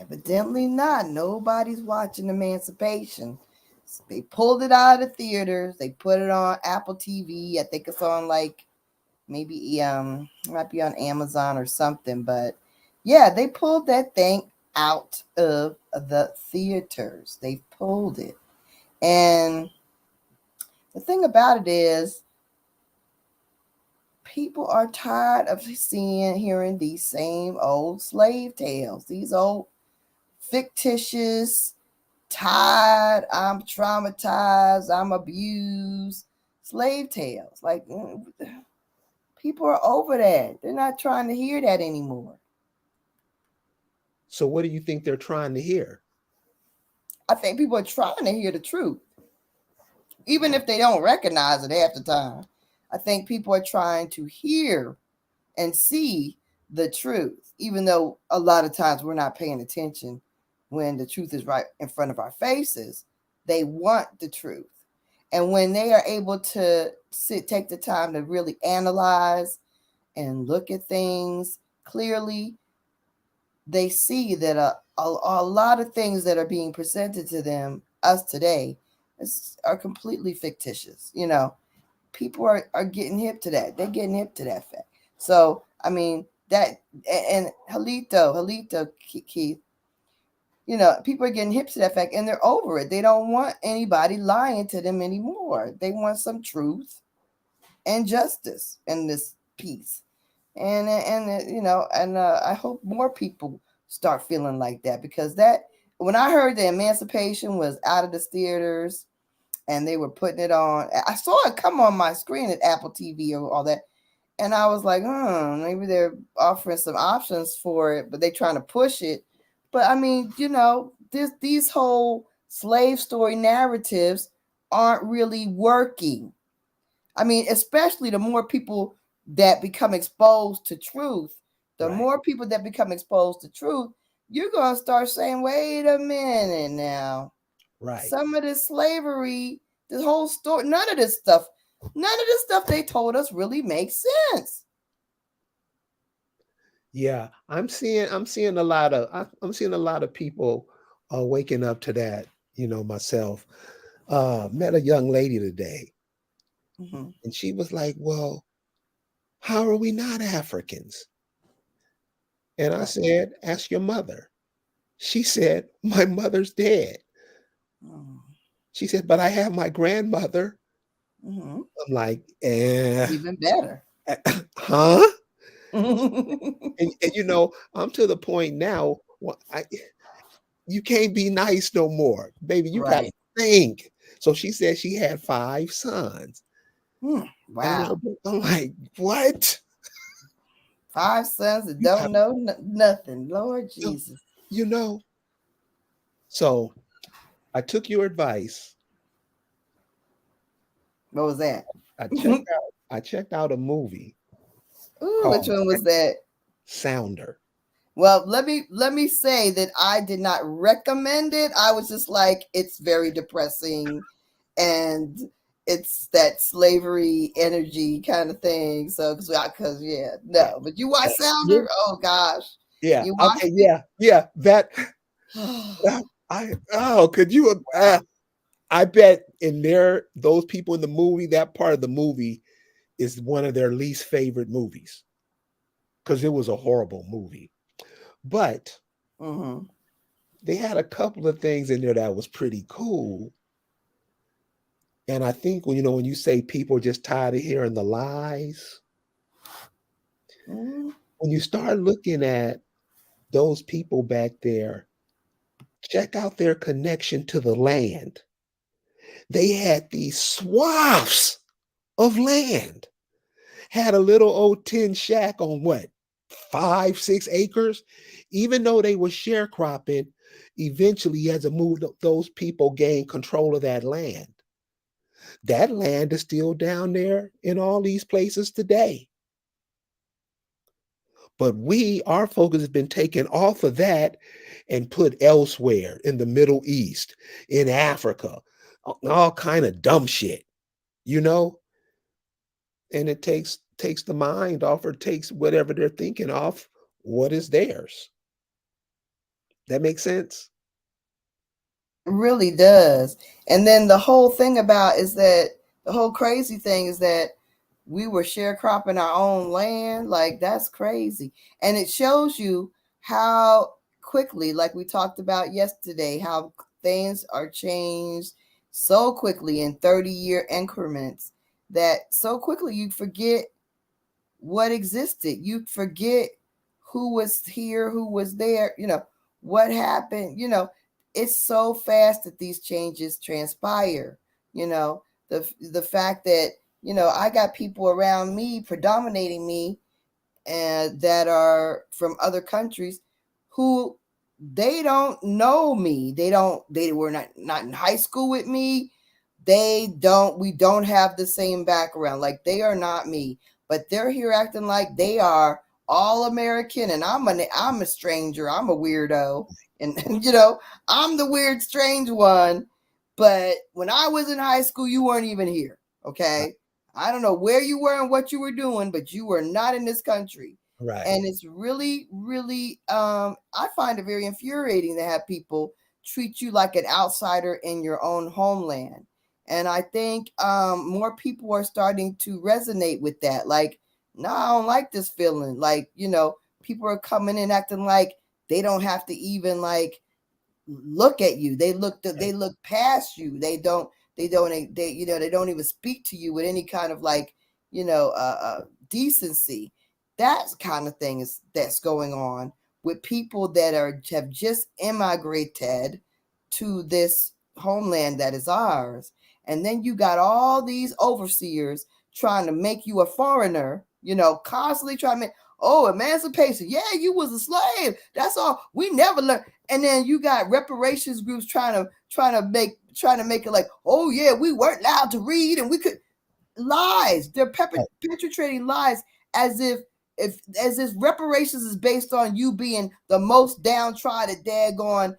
Evidently not. Nobody's watching Emancipation. They pulled it out of the theaters. They put it on Apple TV. I think it's on like maybe might be on Amazon or something. But yeah, they pulled that thing out of the theaters. They pulled it. And the thing about it is people are tired of hearing these same old slave tales, these old fictitious, tired, I'm traumatized, I'm abused slave tales. Like, people are over that. They're not trying to hear that anymore. So what do you think they're trying to hear? I think people are trying to hear the truth, even if they don't recognize it half the time. I think people are trying to hear and see the truth, even though a lot of times we're not paying attention when the truth is right in front of our faces. They want the truth. And when they are able to take the time to really analyze and look at things clearly, they see that a lot of things that are being presented to them, us today, are completely fictitious. People are getting hip to that. They're getting hip to that fact. So, I mean, that, and Halito, Keith, people are getting hip to that fact and they're over it. They don't want anybody lying to them anymore. They want some truth and justice in this piece. And I hope more people start feeling like that, because that, when I heard the Emancipation was out of the theaters and they were putting it on, I saw it come on my screen at Apple TV or all that. And I was like, maybe they're offering some options for it, but they're trying to push it. But I mean, these whole slave story narratives aren't really working. I mean, especially the more people that become exposed to truth, the Right. more people that become exposed to truth, you're going to start saying, wait a minute now. Right. Some of this slavery, this whole story, none of this stuff they told us really makes sense. Yeah, I'm seeing a lot of I'm seeing a lot of people waking up to that, myself. Met a young lady today Hmm. and she was like, "Well, how are we not Africans?" And I Right. said, "Ask your mother." She said, "My mother's dead." She said, "But I have my grandmother." Mm-hmm. I'm like, Even better. huh? And I'm to the point now, you can't be nice no more, baby. You got to Right. think. So she said she had 5 sons, and Wow. I'm like, what? Five sons that You don't got know nothing. Lord to, Jesus. you know. So I took your advice. What was that? I checked out. I checked out a movie Ooh, which called one was that? Sounder. Well, let me say that I did not recommend it. I was just like, it's very depressing, and it's that slavery energy kind of thing. So, because yeah, Yeah. no. But you watch Yeah. Sounder? Oh gosh, Yeah. you Okay. watched it? Yeah. Yeah. That. I. Oh, could you? I bet in those people in the movie, that part of the movie is one of their least favorite movies because it was a horrible movie. But Mm-hmm. they had a couple of things in there that was pretty cool. And I think when you say people are just tired of hearing the lies, Mm-hmm. when you start looking at those people back there, check out their connection to the land. They had these swaths of land. Had a little old tin shack on what, 5, 6 acres? Even though they were sharecropping, eventually as a move, those people gained control of that land. That land is still down there in all these places today. But our focus has been taken off of that and put elsewhere in the Middle East, in Africa, all kind of dumb shit, you know? And it takes the mind off, or takes whatever they're thinking off what is theirs. That makes sense? Really does. And then the whole thing about is that the whole crazy thing is that we were sharecropping our own land. Like that's crazy. And it shows you how quickly, like we talked about yesterday, how things are changed so quickly in 30-year increments that so quickly you forget what existed. You forget who was here, who was there, what happened, it's so fast that these changes transpire, you know, the fact that, I got people around me predominating me and that are from other countries who they don't know me. They were not in high school with me. We don't have the same background. Like they are not me, but they're here acting like they are all American and I'm a stranger. I'm a weirdo. And I'm the weird strange one. But when I was in high school, you weren't even here. Okay. I don't know where you were and what you were doing, but you were not in this country. Right. And it's really, really, I find it very infuriating to have people treat you like an outsider in your own homeland. And I think more people are starting to resonate with that. Like, no, I don't like this feeling. Like, people are coming in acting like they don't have to even like look at you. They look past you. They don't even speak to you with any kind of like, decency. That kind of thing that's going on with people that have just immigrated to this homeland that is ours. And then you got all these overseers trying to make you a foreigner, constantly trying to make, oh, emancipation. Yeah, you was a slave. That's all. We never learned. And then you got reparations groups trying to make it like, oh yeah, we weren't allowed to read and we could lies. They're perpetrating lies as if reparations is based on you being the most downtrodden, daggone,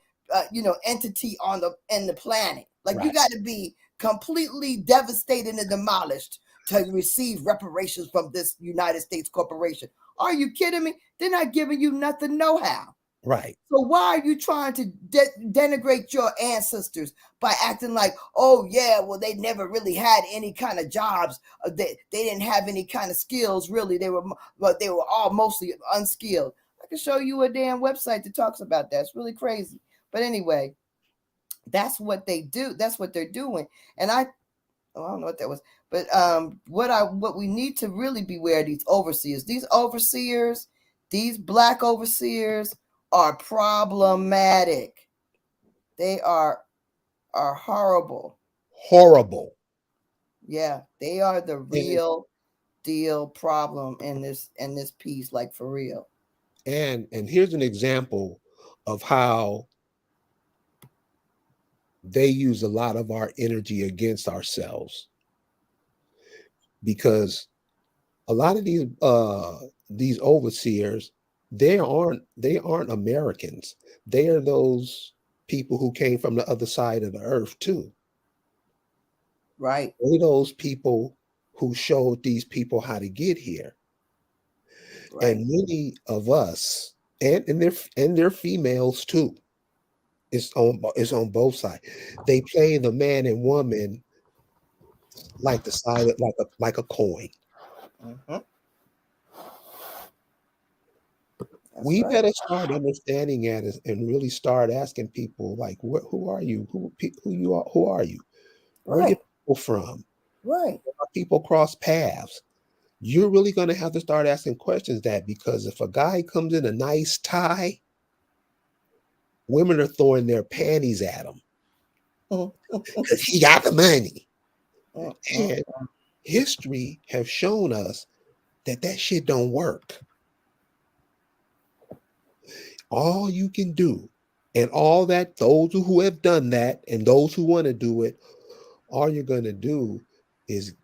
entity on the planet. Like you got to be completely devastated and demolished to receive reparations from this United States corporation. Are you kidding me? They're not giving you nothing, no how. Right. So why are you trying to denigrate your ancestors by acting like, oh yeah, well they never really had any kind of jobs. They didn't have any kind of skills really. They were all mostly unskilled. I can show you a damn website that talks about that. It's really crazy. But anyway, that's what they do. That's what they're doing. And I don't know what that was. But what we need to really beware of these overseers. These black overseers are problematic. They are horrible. Horrible. Yeah, they are the And real deal problem in this piece, like for real. and here's an example of how they use a lot of our energy against ourselves, because a lot of these overseers, they aren't Americans. They are those people who came from the other side of the earth too. Right. They're those people who showed these people how to get here. Right. And many of us, and they're females too. It's on both sides. They play the man and woman like the side of, like a coin. Mm-hmm. That's We right. better start understanding it and really start asking people like, who are you? Who you are? Who are you? Where do Right. people from? Right. Where people cross paths? You're really going to have to start asking questions, that because if a guy comes in a nice tie, women are throwing their panties at him because he got the money. And history have shown us that shit don't work. All you can do, and all that those who have done that and those who want to do it, all you're going to do is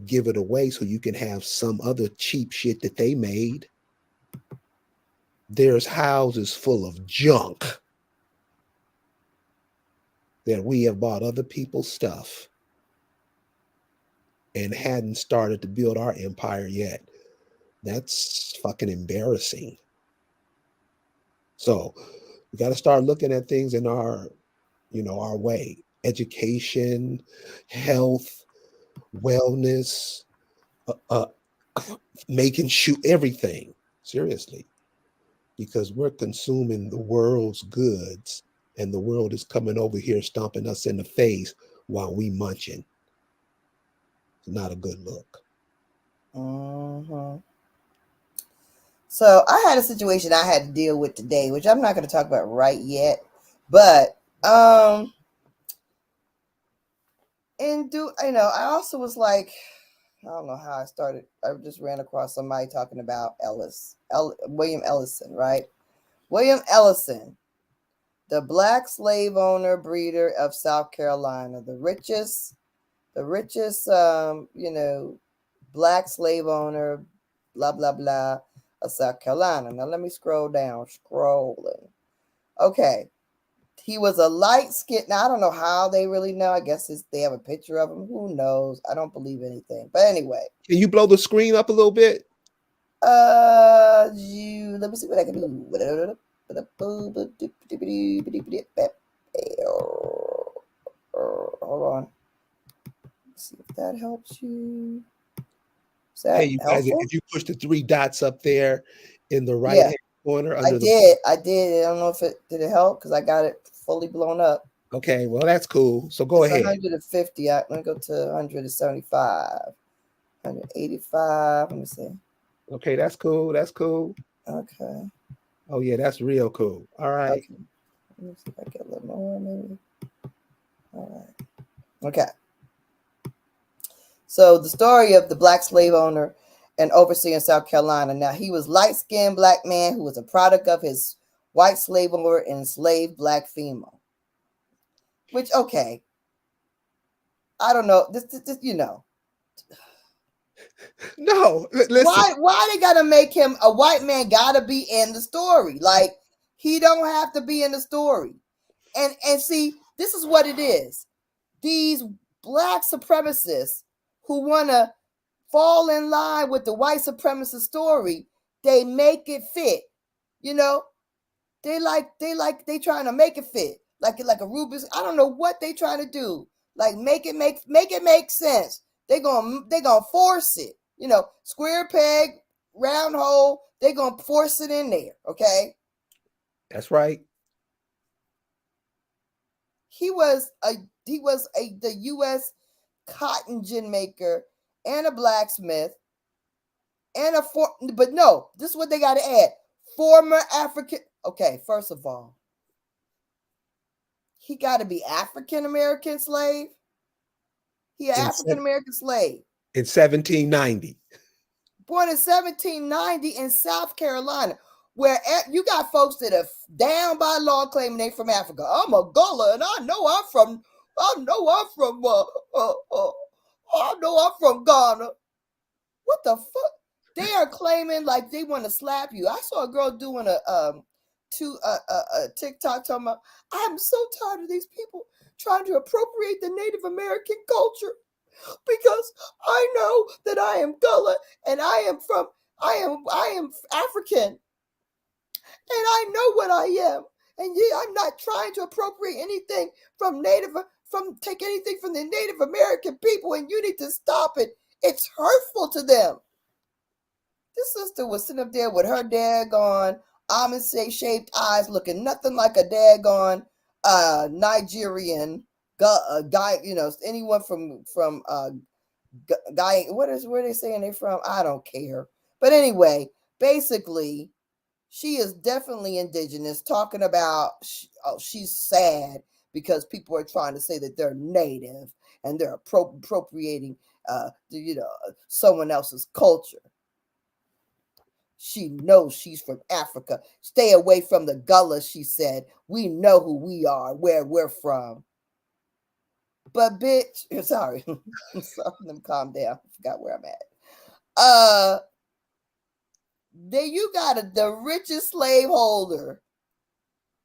give it away so you can have some other cheap shit that they made. There's houses full of junk that we have bought other people's stuff and hadn't started to build our empire yet. That's fucking embarrassing. So We got to start looking at things in our, our way. Education, health, wellness, uh, uh, making sure everything seriously, because we're consuming the world's goods, and the world is coming over here stomping us in the face while we munching. It's not a good look. Mm-hmm. So I had a situation I had to deal with today, which I'm not going to talk about right yet, but I also was like, I don't know how I started. I just ran across somebody talking about William Ellison, right? William Ellison, the black slave owner breeder of South Carolina, the richest, black slave owner, blah blah blah, of South Carolina. Now let me scroll down, scrolling. Okay, he was a light skin. Now I don't know how they really know. I guess they have a picture of him. Who knows? I don't believe anything. But anyway, Can you blow the screen up a little bit? let me see what I can do. Hold on. Let's see if that helps you. Is Hey, that you guys, helpful? if you push the three dots up there in the right Yeah, hand corner I under the. did. I did. I don't know if it did it help because I got it fully blown up. Okay, well, that's cool. So go It's ahead. 150. I'm gonna go to 175, 185. Let me see. Okay, that's cool. That's cool. Okay. Oh, yeah, that's real cool. All right. Okay. Let me see if I get a little more, maybe. All right. Okay. So the story of the black slave owner and overseer in South Carolina. Now he was light-skinned black man who was a product of his white slave owner and enslaved black female. Which okay, I don't know. This No, listen. why they gotta make him a white man? Gotta be in the story. Like he don't have to be in the story. And see, this is what it is. These black supremacists who wanna fall in line with the white supremacist story, they make it fit. You know, they trying to make it fit. Like a Rubik's. I don't know what they trying to do. Like make it make sense. They gonna force it. Square peg, round hole. They gonna force it in there. Okay. That's right. He was the U.S. cotton gin maker and a blacksmith and but no, this is what they got to add. Former African. Okay, first of all, he got to be African American slave. He an In, African American slave. in 1790. Born in 1790 in South Carolina, where you got folks that are down by law claiming they from Africa. I'm a Gullah, and I know I'm from Ghana. What the fuck? They are claiming like they want to slap you. I saw a girl doing a TikTok talking about, I'm so tired of these people trying to appropriate the Native American culture because I know that I am Gullah and I am African and I know what I am. And yeah, I'm not trying to appropriate anything take anything from the Native American people, and you need to stop it. It's hurtful to them. This sister was sitting up there with her daggone almond shaped eyes, looking nothing like a daggone Nigerian guy. Anyone from guy. Where they saying they from? I don't care. But anyway, basically, she is definitely indigenous. Talking about she's sad because people are trying to say that they're native and they're appropriating someone else's culture. She knows she's from Africa. Stay away from the Gullah, she said. We know who we are, where we're from. But bitch, sorry. Let me calm down. I forgot where I'm at. Then you got the richest slaveholder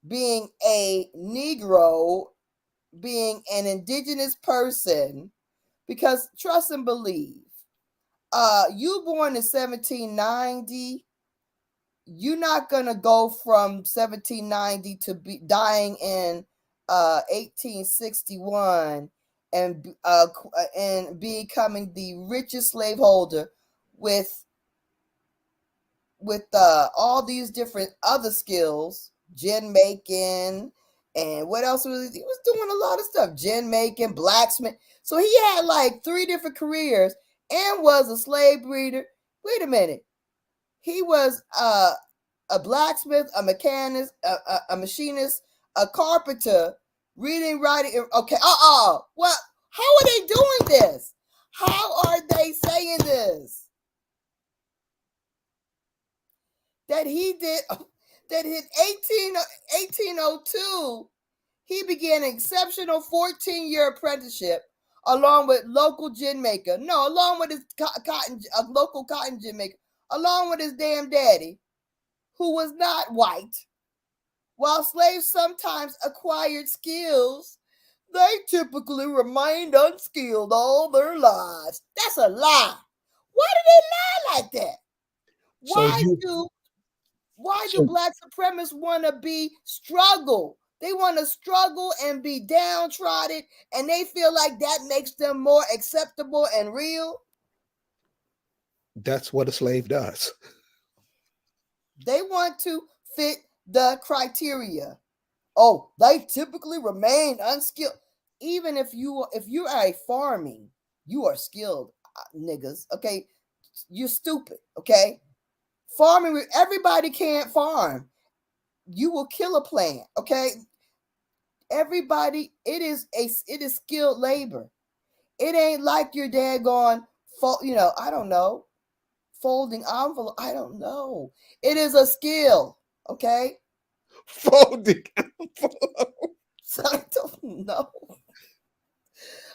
being a Negro, being an indigenous person, because trust and believe. You born in 1790. you're not gonna go from 1790 to be dying in 1861 and becoming the richest slaveholder with all these different other skills, gin making, and what else he was doing a lot of stuff, gin making, blacksmith. So he had like 3 different careers and was a slave breeder. Wait a minute. He was a blacksmith, a mechanist, a machinist, a carpenter, reading, writing. Okay, what? How are they doing this? How are they saying this? That he did, that in 1802, he began an exceptional 14-year apprenticeship along with local gin maker. No, along with his local cotton gin maker, along with his damn daddy, who was not white. While slaves sometimes acquired skills, they typically remained unskilled all their lives. That's a lie. Why do they lie like that? Why do black supremacists want to be struggle? They want to struggle and be downtrodden, and they feel like that makes them more acceptable and real. That's what a slave does. They want to fit the criteria. Oh, they typically remain unskilled. Even if you are a farming, you are skilled, niggas. Okay, you're stupid. Okay, farming, everybody can't farm. You will kill a plant. Okay, everybody. It is skilled labor. It ain't like your daggone, I don't know, folding envelope. I don't know. It is a skill. Okay. Folding envelope. So I don't know.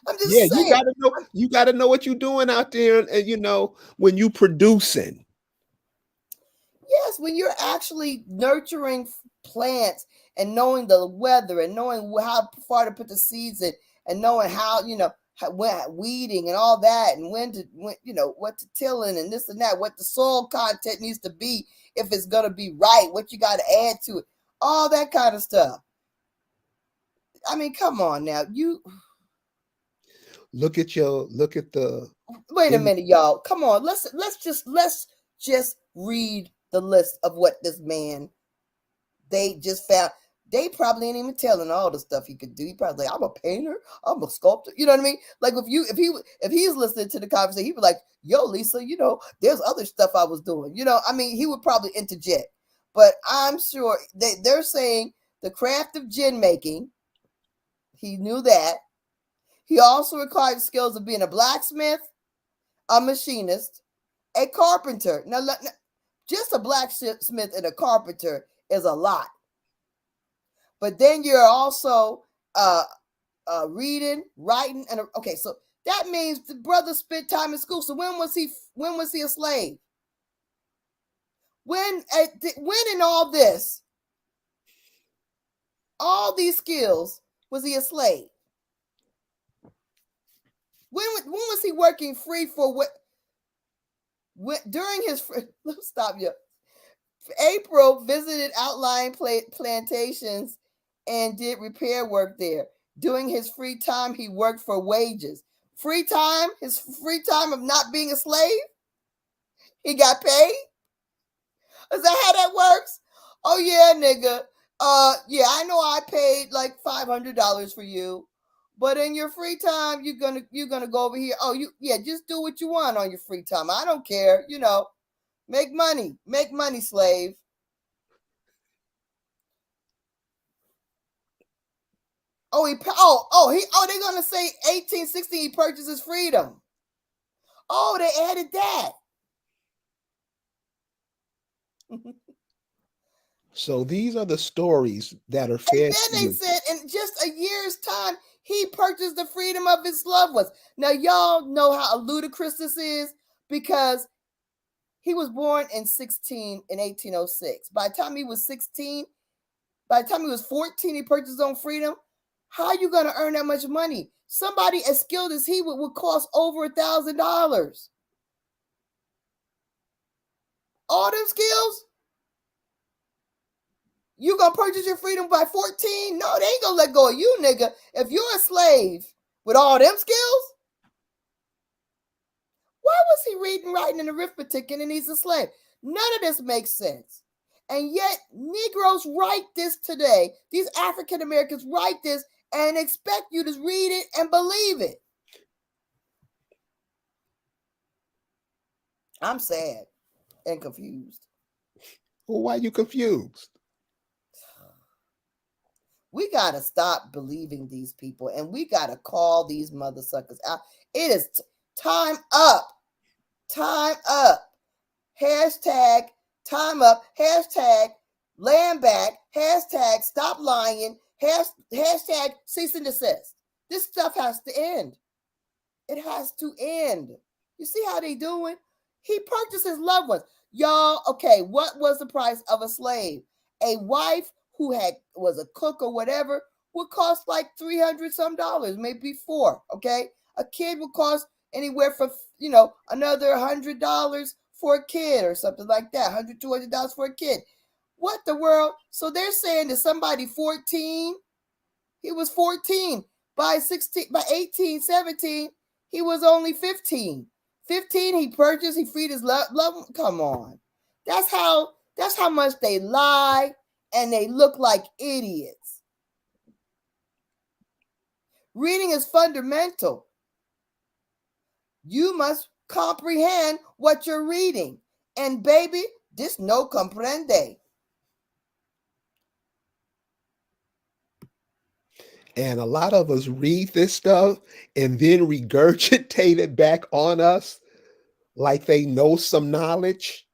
I'm just saying. You gotta know what you're doing out there, and when you producing. Yes, when you're actually nurturing plants and knowing the weather and knowing how far to put the seeds in and knowing how, weeding and all that, and what to tilling and this and that, what the soil content needs to be if it's going to be right, what you got to add to it, all that kind of stuff. I mean, come on now. You look at the. Wait a minute, y'all. Come on. Let's just read the list of what this man they just found. They probably ain't even telling all the stuff he could do. He probably like, I'm a painter, I'm a sculptor. You know what I mean? Like if he's listening to the conversation, he'd be like, yo, Lisa, there's other stuff I was doing. I mean, he would probably interject. But I'm sure they're saying the craft of gin making, he knew that. He also required the skills of being a blacksmith, a machinist, a carpenter. Now, just a blacksmith and a carpenter is a lot. But then you're also reading, writing, and okay, so that means the brother spent time in school. So when was he a slave? When in all this, all these skills, was he a slave? When was he working free for what? During his let's stop you. April visited outlying plantations and did repair work there. During his free time, he worked for wages. His free time of not being a slave, he got paid. Is that how that works? Oh yeah, nigga. Yeah, I know I paid like $500 for you, but in your free time, you're gonna go over here. Oh, just do what you want on your free time. I don't care. Make money, slave. They're gonna say 1860 he purchased his freedom. Oh, they added that. So these are the stories that are fed. And then they said in just a year's time, he purchased the freedom of his loved ones. Now, y'all know how ludicrous this is because he was born in 1806. By the time he was 16, by the time he was 14, he purchased his own freedom. How are you going to earn that much money? Somebody as skilled as he would cost over $1,000. All them skills? You gonna purchase your freedom by 14? No, they ain't gonna let go of you, nigga. If you're a slave with all them skills, why was he reading, writing, and arithmetic and he's a slave? None of this makes sense. And yet, Negroes write this today. These African Americans write this and expect you to read it and believe it. I'm sad and confused. Well, why are you confused? We got to stop believing these people and we got to call these mother suckers out. It is time up. Time up. Hashtag time up. Hashtag land back. Hashtag stop lying. Hashtag cease and desist. This stuff has to end. It has to end. You see how they doing? He purchased his loved ones. Y'all, okay, what was the price of a slave? A wife who was a cook or whatever would cost like $300 some, maybe $400. Okay, a kid would cost anywhere from another $100 for a kid or something like that. $100-$200 for a kid. What the world? So they're saying that somebody 14, he was 14 by 16, by 18, 17, he was only 15. 15, he purchased, he freed his love. Come on, that's how much they lie. And they look like idiots. Reading is fundamental. You must comprehend what you're reading. And baby, this no comprende. And a lot of us read this stuff and then regurgitate it back on us like they know some knowledge.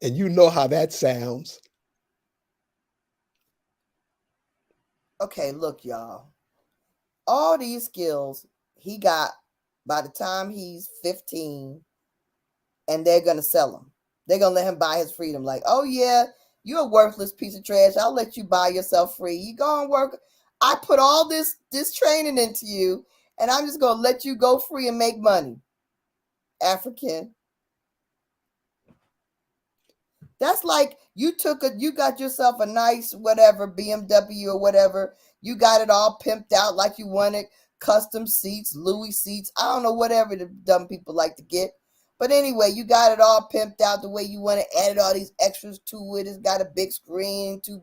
And you know how that sounds. Okay, look, y'all. All these skills he got by the time he's 15, and they're going to sell him. They're going to let him buy his freedom. Like, oh, yeah, you're a worthless piece of trash. I'll let you buy yourself free. You go and work. I put all this training into you, and I'm just going to let you go free and make money. African. That's like you got yourself a nice whatever BMW or whatever. You got it all pimped out like you wanted, custom seats, Louis seats. I don't know, whatever the dumb people like to get. But anyway, you got it all pimped out the way you want it. Added all these extras to it. It's got a big screen, two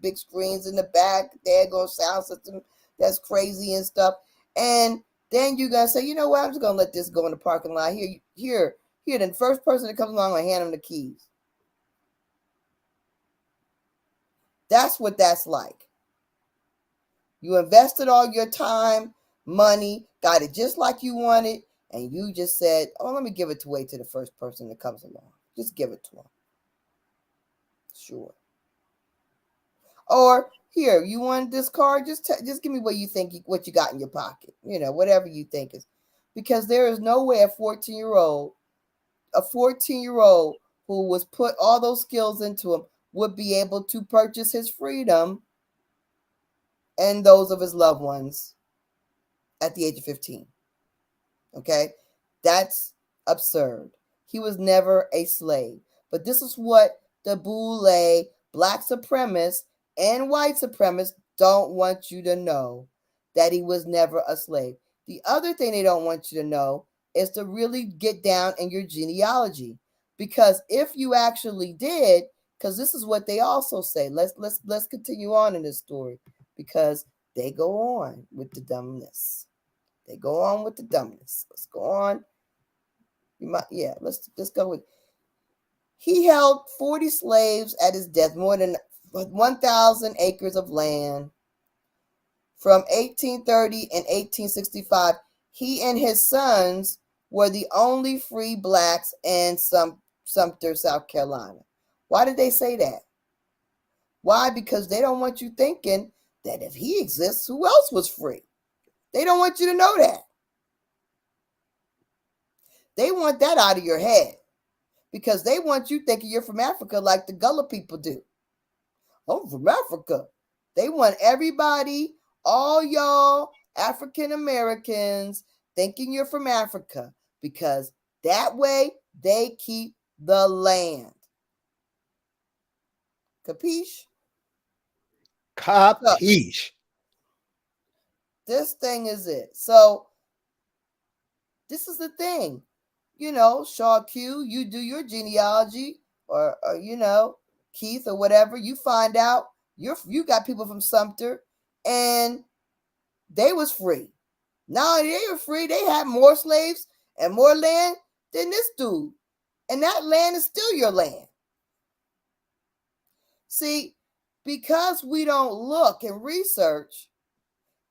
big screens in the back. There goes sound system that's crazy and stuff. And then you're gonna say, you know what? I'm just gonna let this go in the parking lot. Here. The first person that comes along, I hand him the keys. That's what that's like. You invested all your time, money, got it just like you wanted, and you just said, oh, let me give it away to the first person that comes along. Just give it to them. Sure. Or, here, you want this card? Just give me what you think, what you got in your pocket. Whatever you think is. Because there is no way a 14-year-old who was put all those skills into him would be able to purchase his freedom and those of his loved ones at the age of 15. Okay? That's absurd. He was never a slave. But this is what the Boule, black supremacists, and white supremacists don't want you to know, that he was never a slave. The other thing they don't want you to know is to really get down in your genealogy. Because if you actually did, because this is what they also say. Let's continue on in this story, because they go on with the dumbness. Let's go on. Let's go with. He held 40 slaves at his death, more than 1,000 acres of land. From 1830 and 1865, he and his sons were the only free blacks in Sumter, South Carolina. Why did they say that? Why? Because they don't want you thinking that if he exists, who else was free? They don't want you to know that. They want that out of your head, because they want you thinking you're from Africa like the Gullah people do. I'm from Africa. They want everybody, all y'all African Americans, thinking you're from Africa, because that way they keep the land. Capiche? So Capiche. this thing is it. So this is the thing. Shaw Q, you do your genealogy, or Keith or whatever. You find out you got people from Sumter, and they was free. Now they were free. They had more slaves and more land than this dude, and that land is still your land. See, because we don't look and research,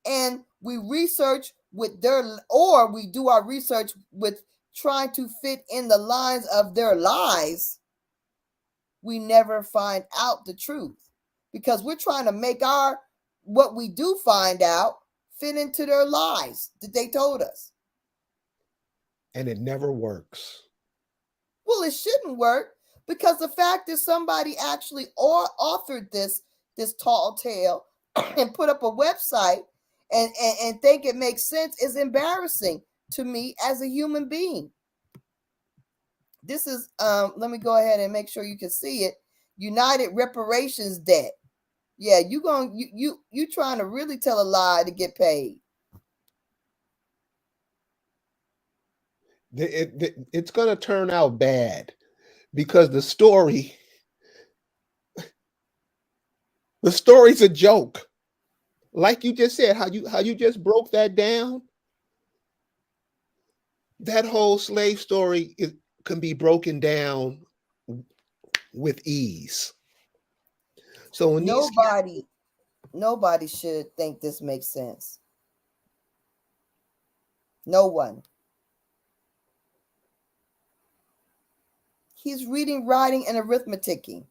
and we research with or we do our research with trying to fit in the lines of their lies, we never find out the truth, because we're trying to make what we do find out fit into their lies that they told us. And it never works. Well, it shouldn't work, because the fact that somebody actually authored this tall tale and put up a website and think it makes sense is embarrassing to me as a human being. This is let me go ahead and make sure you can see it. United Reparations Debt. Yeah, you trying to really tell a lie to get paid. It's going to turn out bad, because the story's a joke. Like you just said, how you just broke that down. That whole slave story can be broken down with ease. So when nobody should think this makes sense. No one. He's reading, writing, and arithmeticing,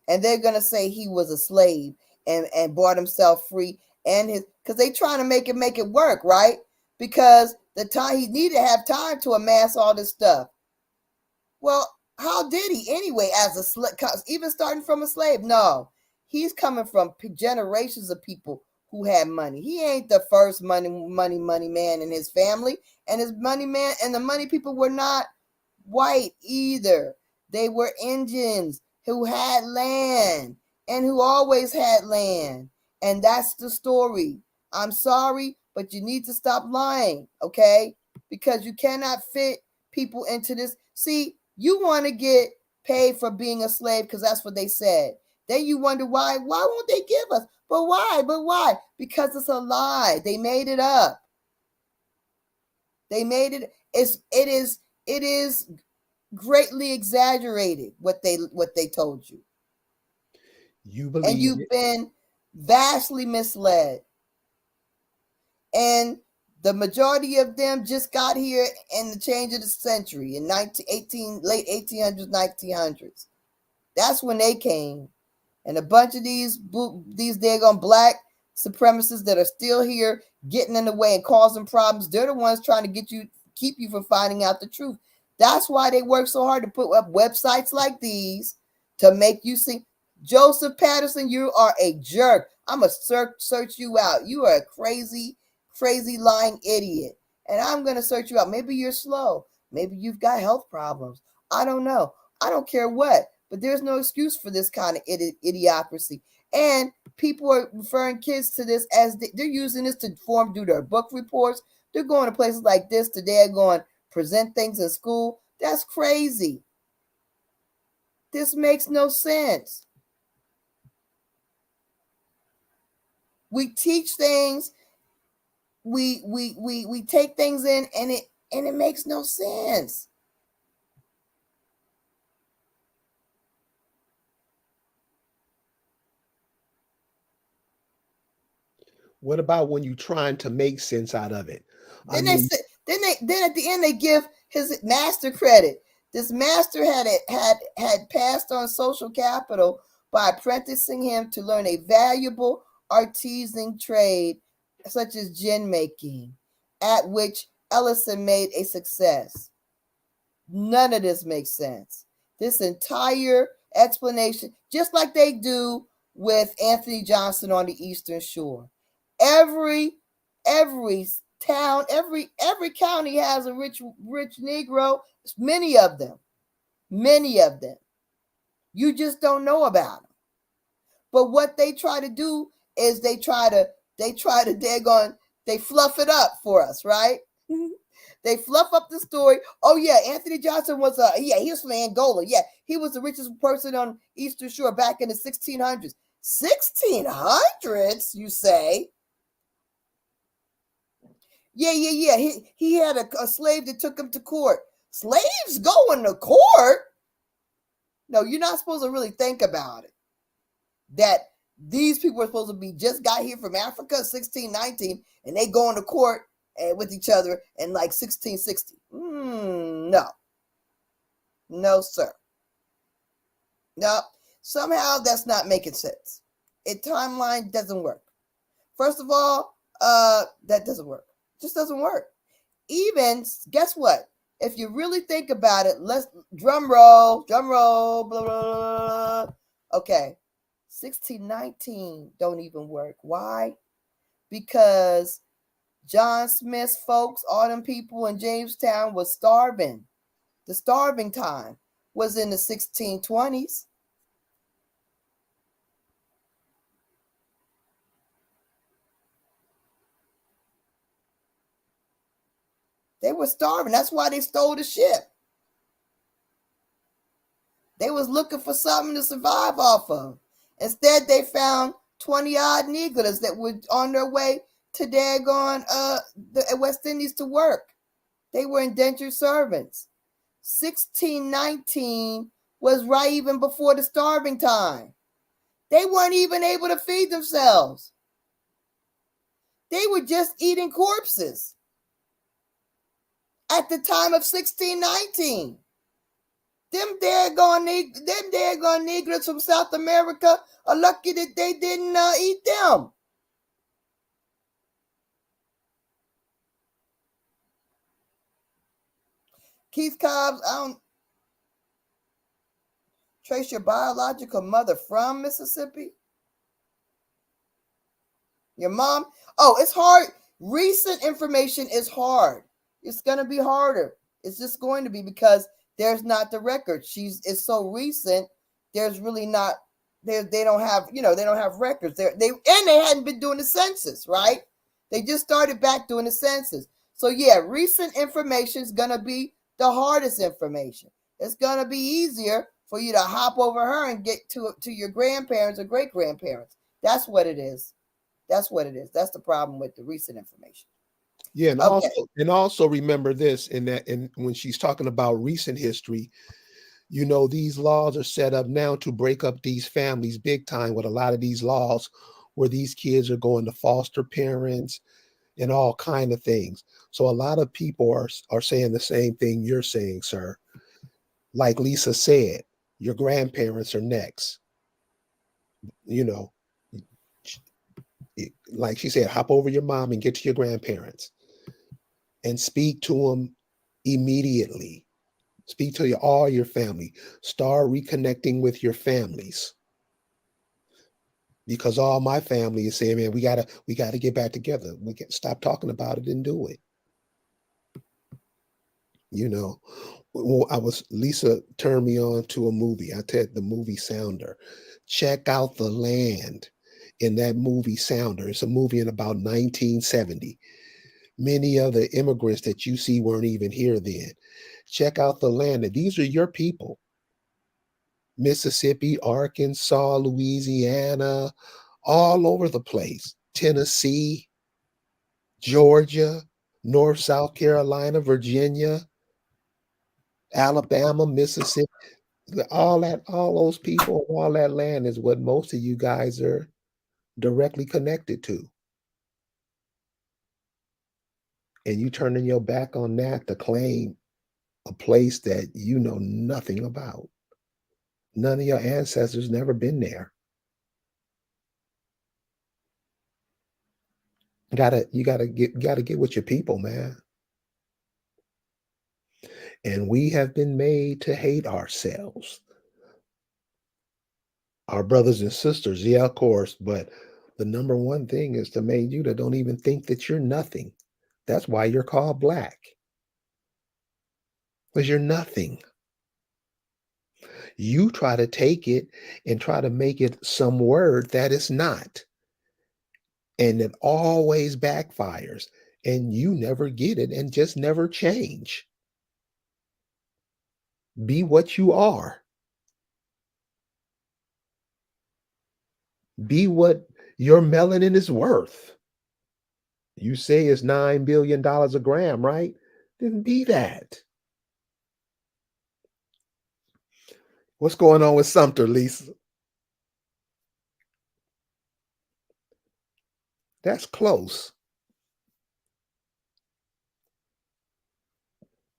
and they're gonna say he was a slave and bought himself free, and because they trying to make it work, right? Because the time he needed to have time to amass all this stuff. Well, how did he anyway? As a slave, even starting from a slave? No, he's coming from generations of people who had money. He ain't the first money man in his family, and his money man and the money people were not white either. They were Indians who had land and who always had land. And that's the story. I'm sorry, but you need to stop lying, okay? Because you cannot fit people into this. See, you want to get paid for being a slave because that's what they said. Then you wonder why won't they give us? But why? Because it's a lie. They made it up. They made it. It is greatly exaggerated what they told you. You believe, and you've been vastly misled. And the majority of them just got here in the change of the century in late 1800s, 1900s. That's when they came. And a bunch of these daggone black supremacists that are still here getting in the way and causing problems, they're the ones trying to keep you from finding out the truth. That's why they work so hard to put up websites like these to make you see. Joseph Patterson, you are a jerk. I'm going to search you out. You are a crazy lying idiot. And I'm going to search you out. Maybe you're slow. Maybe you've got health problems. I don't know. I don't care what. But there's no excuse for this kind of idiocracy. And people are referring kids to this as they're using this to do their book reports. They're going to places like this today, going present things in school. That's crazy. This makes no sense. We teach things, we take things in, and it makes no sense. What about when you're trying to make sense out of it? Then at the end they give his master credit. This master had passed on social capital by apprenticing him to learn a valuable artisan trade such as gin making, at which Ellison made a success. None of this makes sense. This entire explanation, just like they do with Anthony Johnson on the Eastern Shore. Every town, every county has a rich Negro. Many of them. You just don't know about them. But what they try to do is they try to they fluff it up for us, right? They fluff up the story. Oh yeah, Anthony Johnson was he was from Angola. Yeah, he was the richest person on Eastern Shore back in the 1600s. 1600s, you say? Yeah. He had a slave that took him to court. Slaves going to court? No, you're not supposed to really think about it. That these people are supposed to be just got here from Africa, 1619, and they going to court with each other in like 1660. No. No, sir. No. Somehow that's not making sense. Timeline doesn't work. First of all, that doesn't work. It just doesn't work. Even, guess what? If you really think about it, let's drum roll, blah, blah, blah. Okay. 1619 don't even work. Why? Because John Smith's folks, all them people in Jamestown was starving. The starving time was in the 1620s. They were starving. That's why they stole the ship. They was looking for something to survive off of. Instead, they found 20-odd Negroes that were on their way to daggone the West Indies to work. They were indentured servants. 1619 was right even before the starving time. They weren't even able to feed themselves. They were just eating corpses at the time of 1619. Them daggone Negroes from South America are lucky that they didn't eat them. Keith Cobbs, I don't trace your biological mother from Mississippi. Your mom? Oh, it's hard. Recent information is hard. It's going to be harder. It's just going to be because there's not the record. It's so recent. There's really not. They don't have. They don't have records. They hadn't been doing the census, right? They just started back doing the census. So yeah, recent information is going to be the hardest information. It's going to be easier for you to hop over her and get to your grandparents or great grandparents. That's what it is. That's what it is. That's the problem with the recent information. Yeah, and also remember this in when she's talking about recent history, these laws are set up now to break up these families big time with a lot of these laws where these kids are going to foster parents and all kind of things. So a lot of people are saying the same thing you're saying, sir. Like Lisa said, your grandparents are next. Like she said, hop over your mom and get to your grandparents and speak to them immediately. Speak to all your family. Start reconnecting with your families. Because all my family is saying, man, we gotta get back together. We can stop talking about it and do it. Lisa turned me on to a movie. I tell the movie Sounder. Check out The Land in that movie Sounder. It's a movie in about 1970. Many of the immigrants that you see weren't even here then. Check out The Land. These are your people. Mississippi, Arkansas, Louisiana, all over the place. Tennessee, Georgia, North, South Carolina, Virginia, Alabama, Mississippi. All those people, all that land is what most of you guys are directly connected to. And you turning your back on that to claim a place that you know nothing about. None of your ancestors never been there. You gotta get with your people, man. And we have been made to hate ourselves. Our brothers and sisters, yeah, of course, but the number one thing is to make you that don't even think that you're nothing. That's why you're called black. Because you're nothing. You try to take it and try to make it some word that it's not. And it always backfires. And you never get it and just never change. Be what you are. Be what your melanin is worth. You say it's $9 billion a gram, right? Then be that. What's going on with Sumter, Lisa? That's close.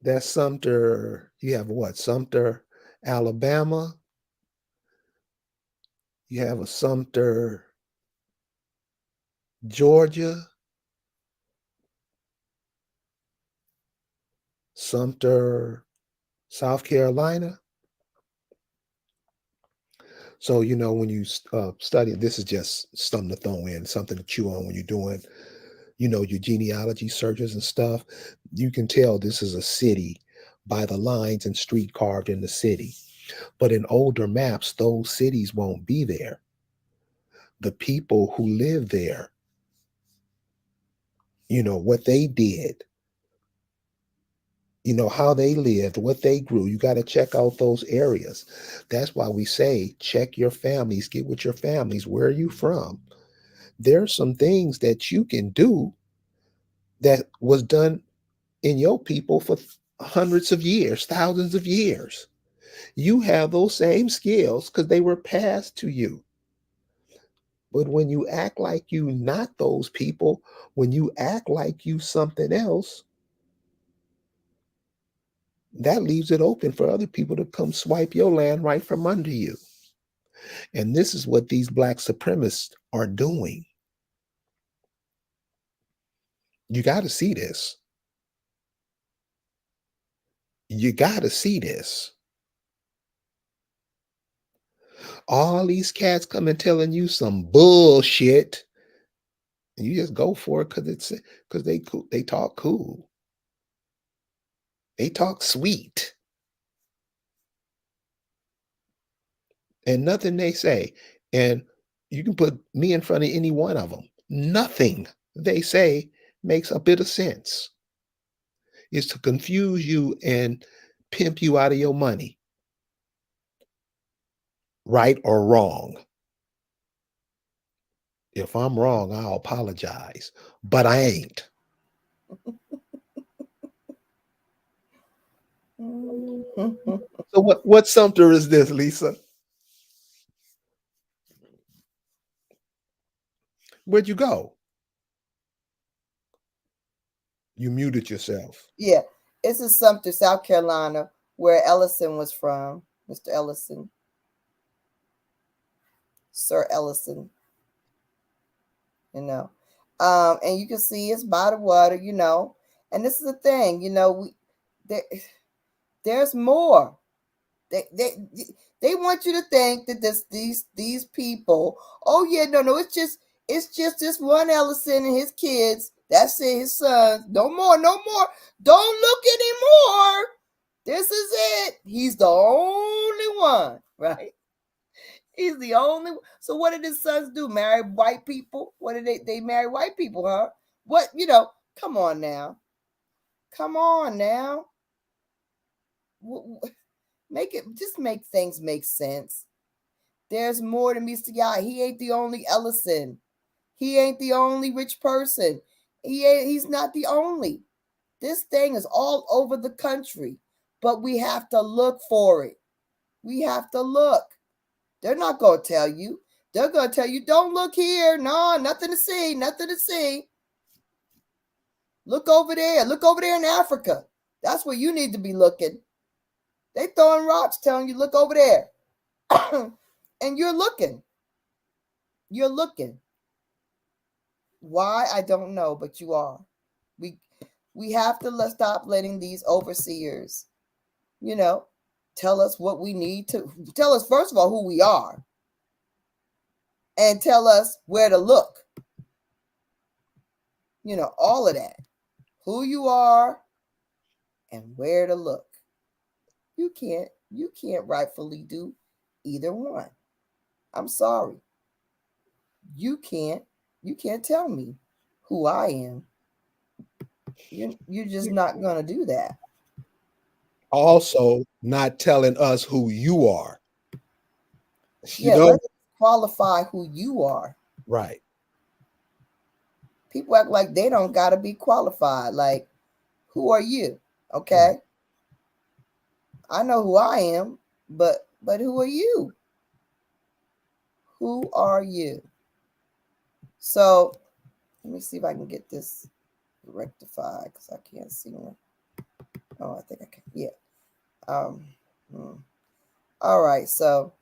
That's Sumter. You have what? Sumter, Alabama. You have a Sumter, Georgia. Sumter, South Carolina. So, when you study, this is just something to throw in, something to chew on when you're doing, your genealogy searches and stuff. You can tell this is a city by the lines and street carved in the city. But in older maps, those cities won't be there. The people who live there, what they did, how they lived, what they grew. You got to check out those areas. That's why we say check your families, get with your families. Where are you from? There's some things that you can do that was done in your people for hundreds of years, thousands of years. You have those same skills because they were passed to you. But when you act like you not those people, when you act like you something else, that leaves it open for other people to come swipe your land right from under you. And this is what these black supremacists are doing. You got to see this. You got to see this. All these cats coming telling you some bullshit, and you just go for it because they cool, they talk cool, they talk sweet, and nothing they say, and you can put me in front of any one of them. Nothing they say makes a bit of sense. It's to confuse you and pimp you out of your money, right or wrong. If I'm wrong, I'll apologize, but I ain't. So what Sumter is this, Lisa? Where'd you go? You muted yourself. Yeah, it's in Sumter, South Carolina, where Ellison was from. Mr. Ellison, Sir Ellison. And you can see it's by the water. And this is the thing. There, there's more. They want you to think that these people. Oh yeah, no, it's just this one Ellison and his kids. That's it, his sons. No more, no more. Don't look anymore. This is it. He's the only one, right? He's the only. So what did his sons do? Marry white people? What did they marry white people, huh? What Come on now. Come on now. Make things make sense. There's more to Mr. Guy. He ain't the only Ellison. He ain't the only rich person. He's not the only. This thing is all over the country, but we have to look for it. We have to look. They're not going to tell you. They're going to tell you, don't look here. No, nothing to see. Nothing to see. Look over there. Look over there in Africa. That's where you need to be looking. They throwing rocks telling you, look over there. And you're looking. You're looking. Why? I don't know, but you are. We have to stop letting these overseers, tell us what we need to tell us, first of all, who we are, and tell us where to look. All of that. Who you are and where to look. You can't You can't rightfully do either one. I'm sorry. You can't tell me who I am. You're just not gonna do that. Also, not telling us who you are. You Yeah, know? let's qualify who you are. Right. People act like they don't gotta be qualified. Like, who are you? Okay. Right. I know who I am, but who are you? Who are you? So let me see if I can get this rectified because I can't see one. Oh, I think I can. Yeah. All right. So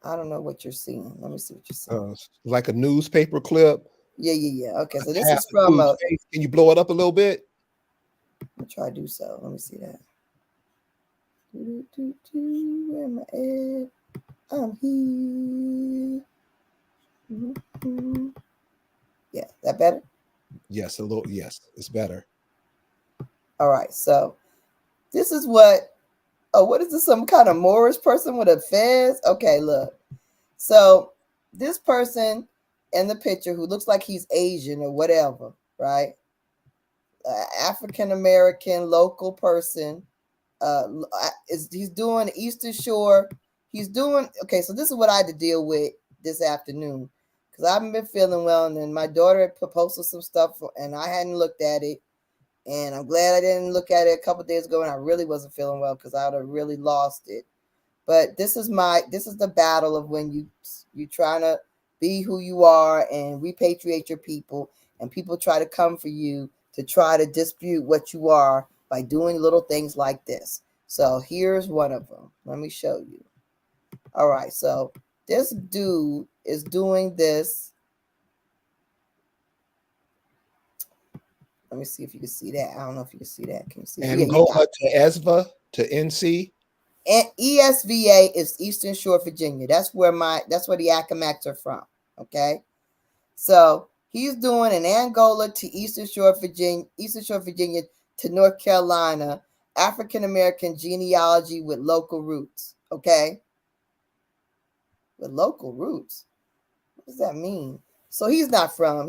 I don't know what you're seeing. Let me see what you're seeing. Like a newspaper clip. Yeah. Okay. So this Half is from the face. Can you blow it up a little bit? I'll try to do so. Let me see that. Where am I at? I'm here. Yeah, that better? Yes, a little. Yes, it's better. All right. So this is what. Oh, what is this? Some kind of Moorish person with a fez? Okay, look. So this person in the picture who looks like he's Asian or whatever, right? African American local person. He's doing Eastern Shore. He's doing okay. So this is what I had to deal with this afternoon because I haven't been feeling well, and then my daughter had posted some stuff, and I hadn't looked at it. And I'm glad I didn't look at it a couple days ago, and I really wasn't feeling well because I would have really lost it. But this is the battle of when you trying to be who you are and repatriate your people, and people try to come for you to try to dispute what you are by doing little things like this. So here's one of them. Let me show you. All right, so this dude is doing this. Let me see if you can see that. I don't know if you can see that. Can you see? Angola to ESVA to NC. And ESVA is Eastern Shore, Virginia. That's where the Accomacs are from. Okay. So he's doing an Angola to Eastern Shore, Virginia to North Carolina, African American genealogy with local roots. Okay. With local roots. What does that mean? So he's not from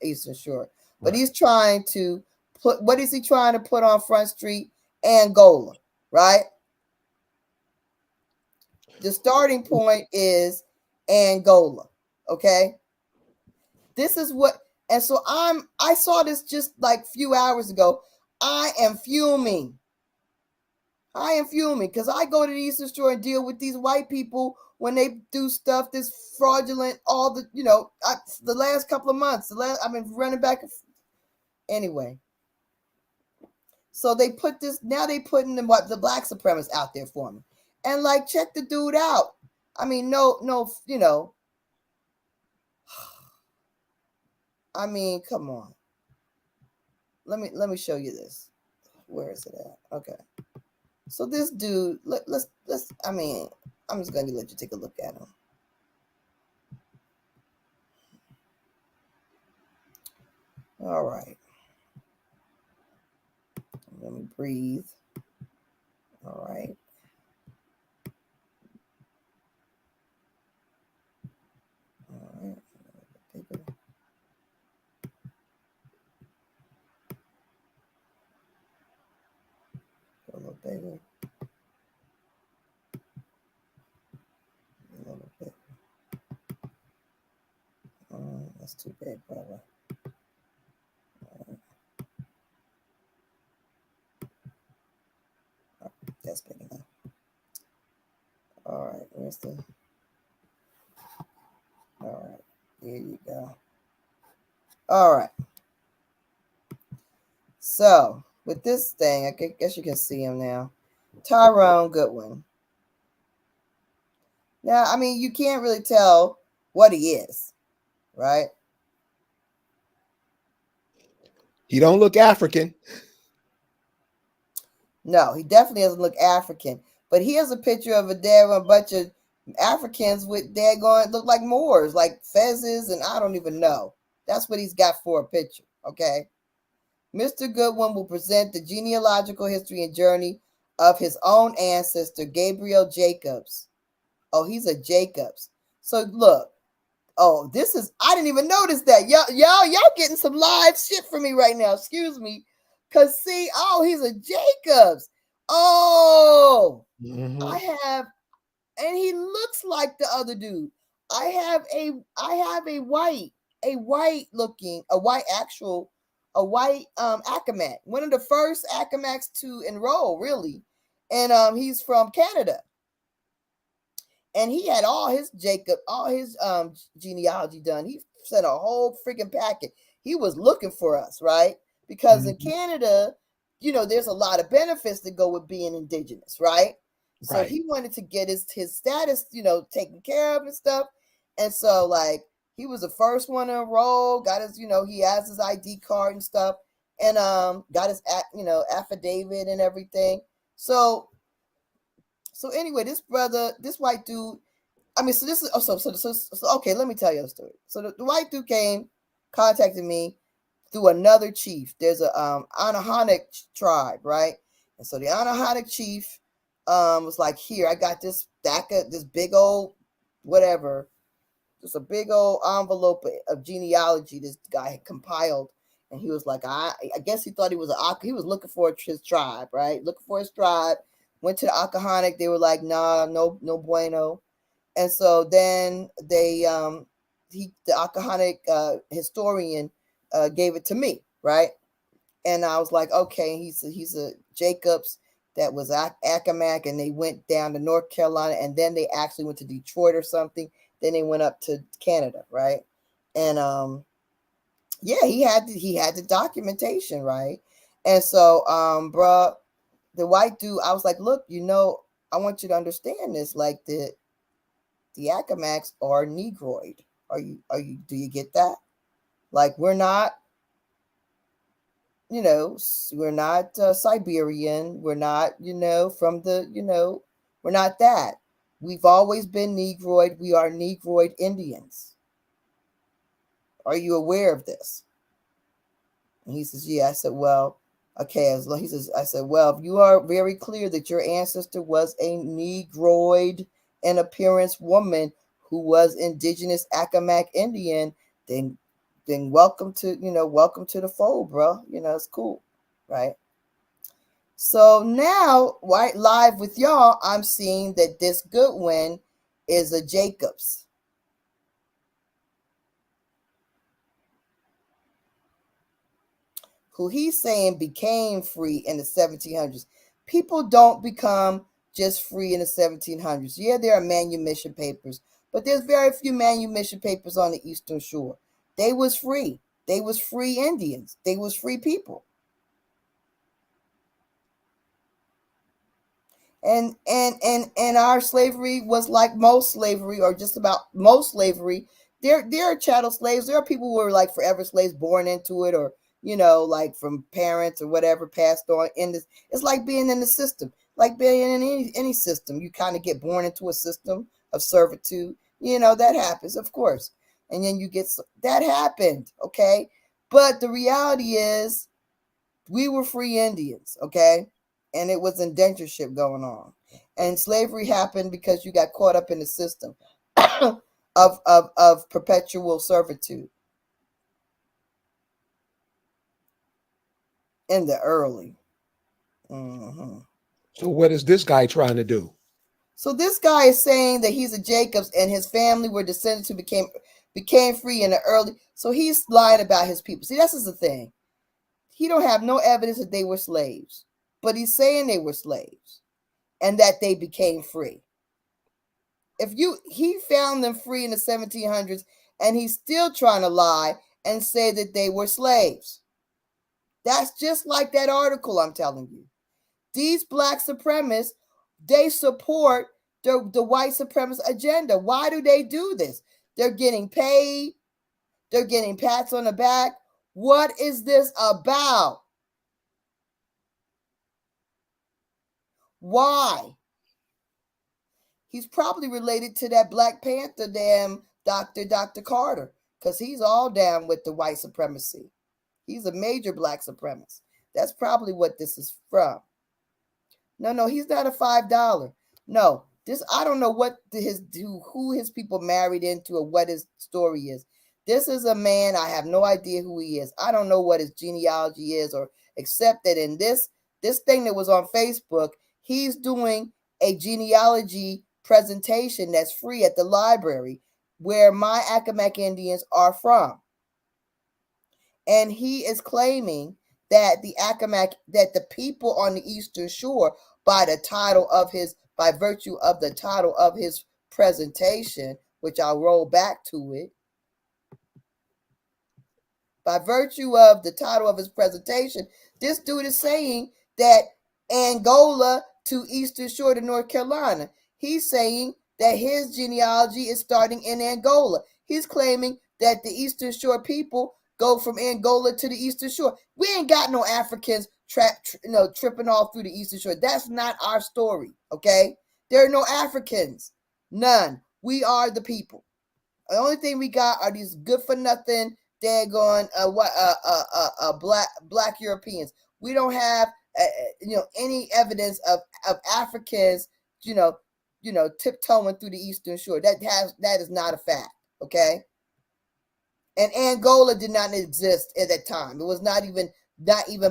Eastern Shore, but he's trying to put, what is he trying to put on Front Street? Angola, right? The starting point is Angola. Okay. This is what, and so I saw this just like a few hours ago. I am fuming because I go to the Eastern Shore and deal with these white people when they do stuff that's fraudulent. All the, the last couple of months, I've been running back. Anyway, so they put this, now they putting the black supremacists out there for me. And like, check the dude out. I mean, no, I mean, come on. Let me show you this. Where is it at? Okay. So this dude, let's I mean, I'm just going to let you take a look at him. All right. Let me breathe. All right. All right. A little bigger. A little bit. That's too big, brother. That's big enough. All right, where's the? All right, here you go. All right. So with this thing, I guess you can see him now. Tyrone Goodwin. Now, I mean, you can't really tell what he is, right? He don't look African. No, he definitely doesn't look African. But here's a picture of a bunch of Africans with daggone look like Moors, like fezzes, and I don't even know. That's what he's got for a picture, okay? Mr. Goodwin will present the genealogical history and journey of his own ancestor, Gabriel Jacobs. Oh, he's a Jacobs. So look, oh, this is, I didn't even notice that. Y'all getting some live shit from me right now. Excuse me. Cause see, oh, he's a Jacobs. Oh, I have, and he looks like the other dude. I have a white looking, a white Accomac, one of the first Accomacs to enroll, really. And he's from Canada. And he had all his genealogy done. He sent a whole freaking packet. He was looking for us, right? Because in Canada, there's a lot of benefits that go with being indigenous, right? So he wanted to get his status, taken care of and stuff. And so like he was the first one to enroll, got his, he has his ID card and stuff, and got his affidavit and everything. So anyway, this white dude, I mean, so this is so okay, let me tell you a story. So the white dude contacted me through another chief. There's a Anahanik tribe, right? And so the Anahanik chief was like, here, I got this this big old whatever, just a big old envelope of genealogy this guy had compiled. And he was like, I guess he thought he was he was looking for his tribe, right? Looking for his tribe. Went to the Akahanic. They were like, nah, no bueno. And so then the Akahanic historian gave it to me, right? And I was like, okay, he's a Jacobs that was Accomac, and they went down to North Carolina, and then they actually went to Detroit or something. Then they went up to Canada, right? And yeah, he had the documentation, right? And so bruh, the white dude, I was like, look, I want you to understand this. Like the Accomacs are Negroid. Do you get that? Like we're not, we're not Siberian. We're not, from the, we're not that. We've always been Negroid. We are Negroid Indians. Are you aware of this? And he says, yeah. I said, well, okay. He says, I said, well, if you are very clear that your ancestor was a Negroid in appearance woman who was indigenous Accomac Indian, then welcome to the fold, bro. It's cool, right? So now, right, live with y'all, I'm seeing that this Goodwin is a Jacobs. Who he's saying became free in the 1700s. People don't become just free in the 1700s. Yeah, there are manumission papers, but there's very few manumission papers on the Eastern Shore. They was free. They was free Indians. They was free people. And our slavery was like most slavery, or just about most slavery. There are chattel slaves. There are people who were like forever slaves, born into it, or like from parents or whatever, passed on in this. It's like being in the system, like being in any system. You kind of get born into a system of servitude. That happens, of course, and then that happened, okay. But the reality is, we were free Indians, okay, and it was indentureship going on, and slavery happened because you got caught up in the system of perpetual servitude in the early. Mm-hmm. So what is this guy trying to do? So this guy is saying that he's a Jacobs and his family were descendants who became free in the early. So he's lying about his people. See, this is the thing. He don't have no evidence that they were slaves, but he's saying they were slaves and that they became free. He found them free in the 1700s, and he's still trying to lie and say that they were slaves. That's just like that article I'm telling you. These black supremacists, they support the white supremacist agenda. Why do they do this? They're getting paid. They're getting pats on the back. What is this about? Why? He's probably related to that Black Panther Dr. Carter, because he's all down with the white supremacy. He's a major black supremacist. That's probably what this is from. No, he's not a $5. No, this I don't know what who his people married into or what his story is. This is a man, I have no idea who he is. I don't know what his genealogy is, or except that in this thing that was on Facebook, he's doing a genealogy presentation that's free at the library where my Accomack Indians are from. And he is claiming that the people on the Eastern Shore, by virtue of the title of his presentation, which I'll roll back to it, by virtue of the title of his presentation, this dude is saying that Angola to Eastern Shore to North Carolina. He's saying that his genealogy is starting in Angola. He's claiming that the Eastern Shore people go from Angola to the Eastern Shore. We ain't got no Africans tripping all through the Eastern Shore. That's not our story, okay? There are no Africans. None. We are the people. The only thing we got are these good-for-nothing, daggone, black Europeans. We don't have, any evidence of Africans, tiptoeing through the Eastern Shore. That is not a fact, okay? And Angola did not exist at that time. It was not even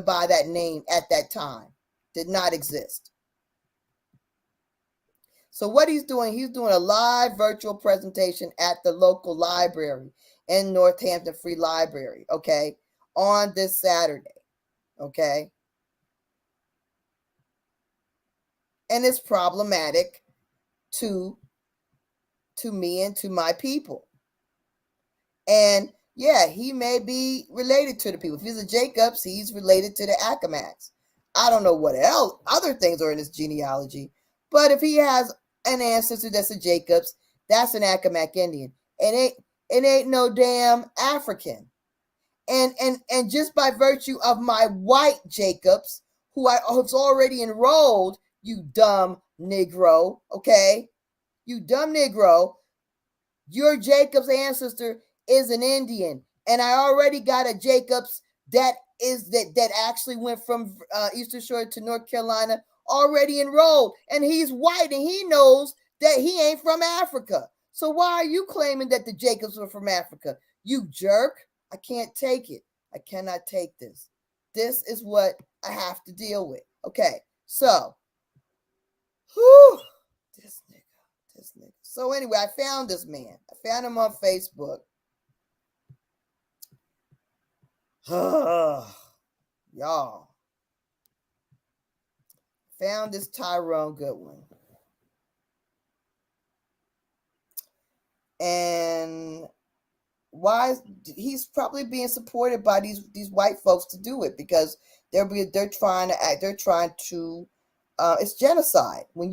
by that name at that time. Did not exist. So what he's doing a live virtual presentation at the local library in Northampton Free Library, okay, on this Saturday, okay? And it's problematic to me and to my people. And yeah, he may be related to the people. If he's a Jacobs, he's related to the Accomacs. I don't know what else, other things are in his genealogy. But if he has an ancestor that's a Jacobs, that's an Accomack Indian. And it ain't no damn African. And just by virtue of my white Jacobs, who's already enrolled, you dumb Negro, okay? You dumb Negro, your Jacobs ancestor is an Indian, and I already got a Jacobs that actually went from Eastern Shore to North Carolina already enrolled, and he's white, and he knows that he ain't from Africa. So why are you claiming that the Jacobs were from Africa? You jerk. I can't take it. I cannot take this. This is what I have to deal with. Okay, so, this nigga. So anyway, I found this man. I found him on Facebook. Y'all. Found this Tyrone Goodwin. And why he's probably being supported by these white folks to do it, because they're trying to it's genocide. When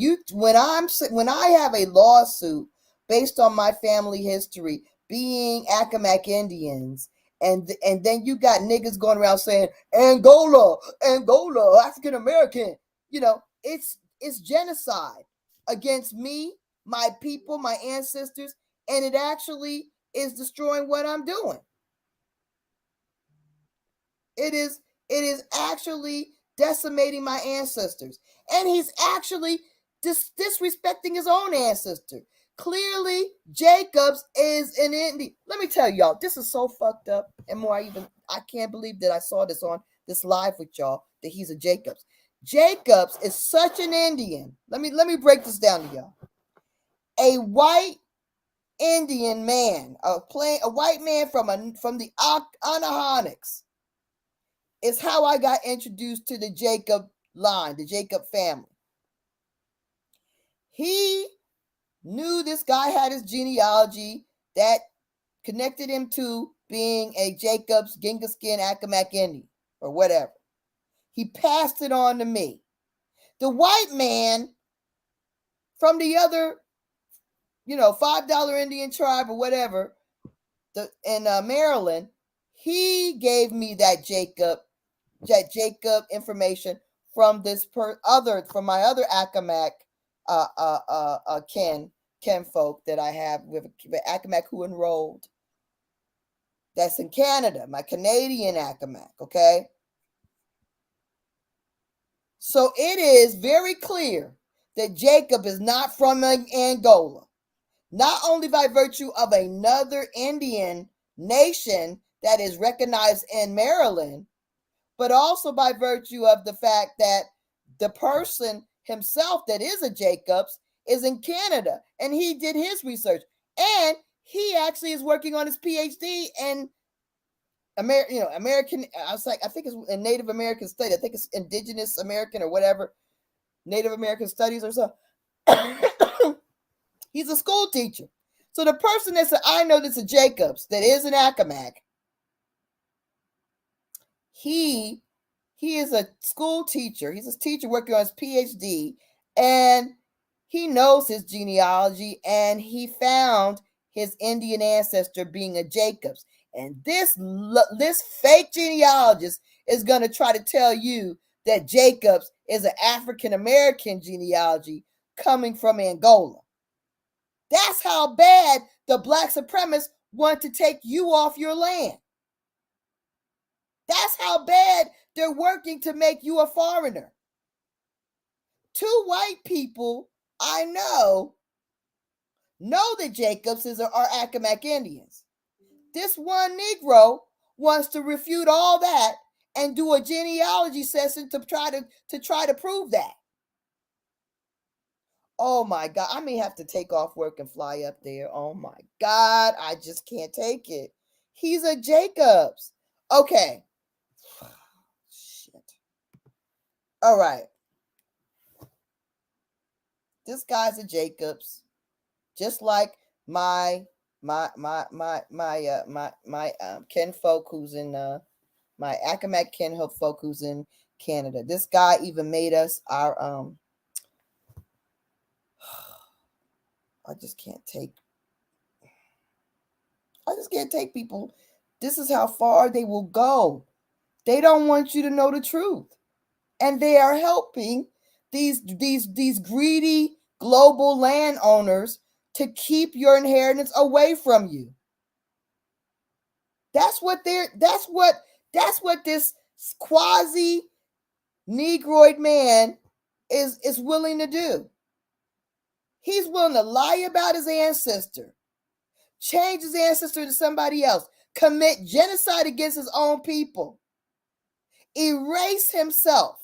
I have a lawsuit based on my family history being Accomack Indians, and then you got niggas going around saying Angola, African American, it's genocide against me, my people, my ancestors, and it actually is destroying what I'm doing. It is actually decimating my ancestors. And he's actually disrespecting his own ancestor. Clearly, Jacobs is an Indian. Let me tell y'all, this is so fucked up. And I can't believe that I saw this on this live with y'all, that he's a Jacobs. Jacobs is such an Indian. Let me break this down to y'all. A white Indian man, a white man from the Anahonics, is how I got introduced to the Jacob line, the Jacob family. He knew this guy had his genealogy that connected him to being a Jacobs, Genghis-Khan, Accomack Indian, or whatever. He passed it on to me. The white man from the other, $5 Indian tribe or whatever, in Maryland, he gave me that Jacob information from from my other Accomack kin folk that I have with Accomack who enrolled. That's in Canada, my Canadian Accomac, okay? So it is very clear that Jacob is not from Angola, not only by virtue of another Indian nation that is recognized in Maryland, but also by virtue of the fact that the person himself that is a Jacobs is in Canada, and he did his research, and he actually is working on his PhD in American. I think it's in Native American study. I think it's Indigenous American or whatever, Native American studies or something. He's a school teacher. So the person that said, I know this is Jacobs, that is an Accomac, he is a school teacher. He's a teacher working on his PhD, and he knows his genealogy, and he found his Indian ancestor being a Jacobs. And this fake genealogist is going to try to tell you that Jacobs is an African American genealogy coming from Angola. That's how bad the black supremacists want to take you off your land. That's how bad they're working to make you a foreigner. 2 white people I know that Jacobs are Accomac Indians. This one Negro wants to refute all that and do a genealogy session to try to prove that. Oh my God, I may have to take off work and fly up there. Oh my God, I just can't take it. He's a Jacobs. Okay. Shit. All right. This guy's a Jacobs, just like my kinfolk who's in my Accomac kinfolk who's in Canada. This guy even made us our I just can't take people. This is how far they will go. They don't want you to know the truth. And they are helping these greedy global landowners to keep your inheritance away from you. That's what this quasi Negroid man is willing to do. He's willing to lie about his ancestor, change his ancestor to somebody else, commit genocide against his own people, erase himself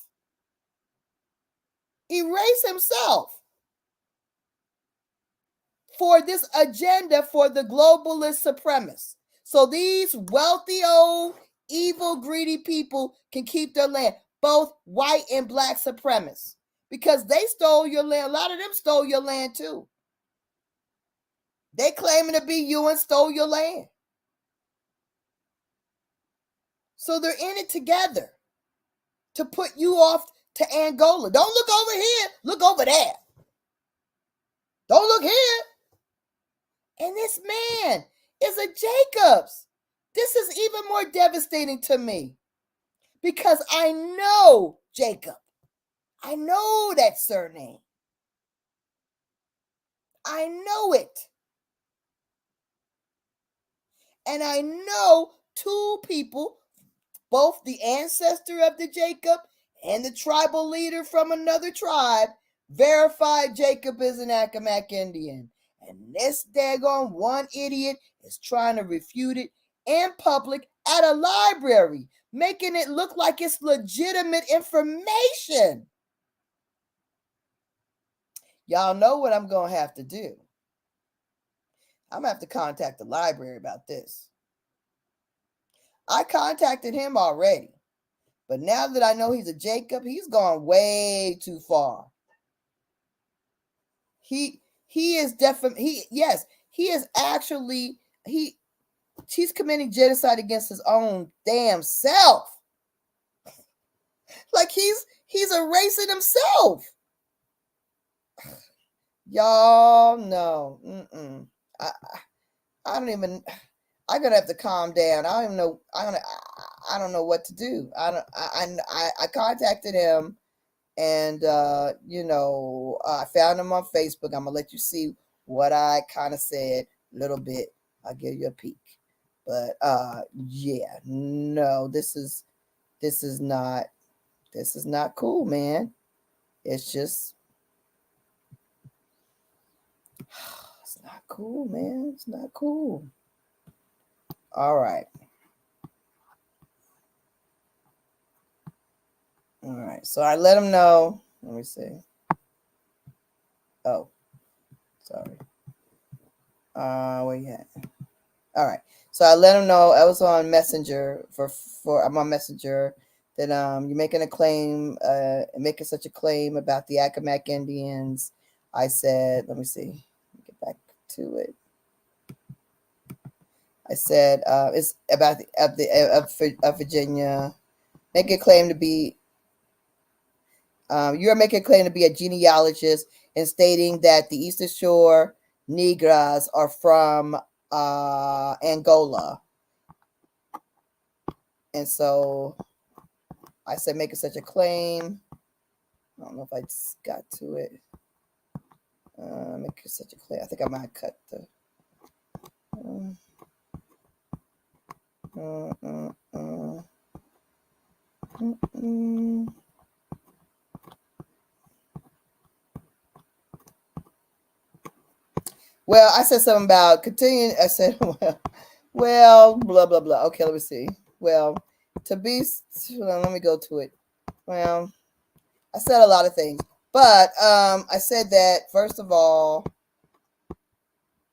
for this agenda for the globalist supremacists. So these wealthy, old, evil, greedy people can keep their land, both white and black supremacists, because they stole your land. A lot of them stole your land too. They claiming to be you and stole your land. So they're in it together to put you off to Angola. Don't look over here. Look over there. Don't look here. And this man is a Jacobs. This is even more devastating to me because I know Jacob. I know that surname. I know it. And I know 2 people, both the ancestor of the Jacob and the tribal leader from another tribe, verified Jacob is an Accomac Indian. And this daggone one idiot is trying to refute it in public at a library, making it look like it's legitimate information. Y'all know what I'm going to have to do. I'm going to have to contact the library about this. I contacted him already, but now that I know he's a Jacob, he's gone way too far. He is definitely, he is actually, he's committing genocide against his own damn self. Like he's erasing himself. Y'all know. I don't even, I'm gonna have to calm down. I don't even know. I don't know what to do. I contacted him, and I found him on Facebook. I'm gonna let you see what I kind of said a little bit. I'll give you a peek. But yeah, no, this is not cool, man. It's just it's not cool, man. It's not cool. All right. All right. So I let him know. Let me see. Oh, sorry. Where you at? All right. So I let him know. I was on Messenger I'm on Messenger that you're making a claim, making such a claim about the Accomack Indians. I said, let me see. Let me get back to it. I said it's about of Virginia. Make a claim to be. You're making a claim to be a genealogist and stating that the Eastern Shore Negras are from Angola. And so I said, making such a claim. I don't know if I just got to it. Making such a claim. I think I might cut the. Well, I said something about continuing. I said, well, blah, blah, blah. Okay, let me see. Well, to be, let me go to it. Well, I said a lot of things, but I said that, first of all,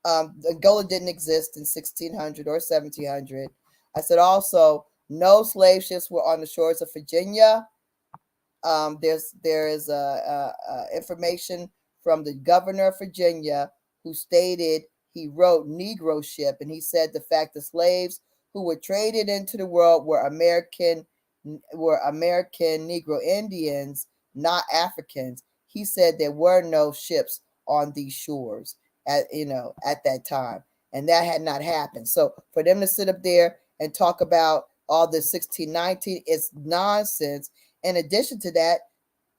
Angola didn't exist in 1600 or 1700. I said also, no slave ships were on the shores of Virginia. There is information from the governor of Virginia who stated he wrote Negro ship, and he said the fact the slaves who were traded into the world were American Negro Indians, not Africans. He said there were no ships on these shores at that time, and that had not happened. So for them to sit up there and talk about all this 1619 is nonsense. In addition to that,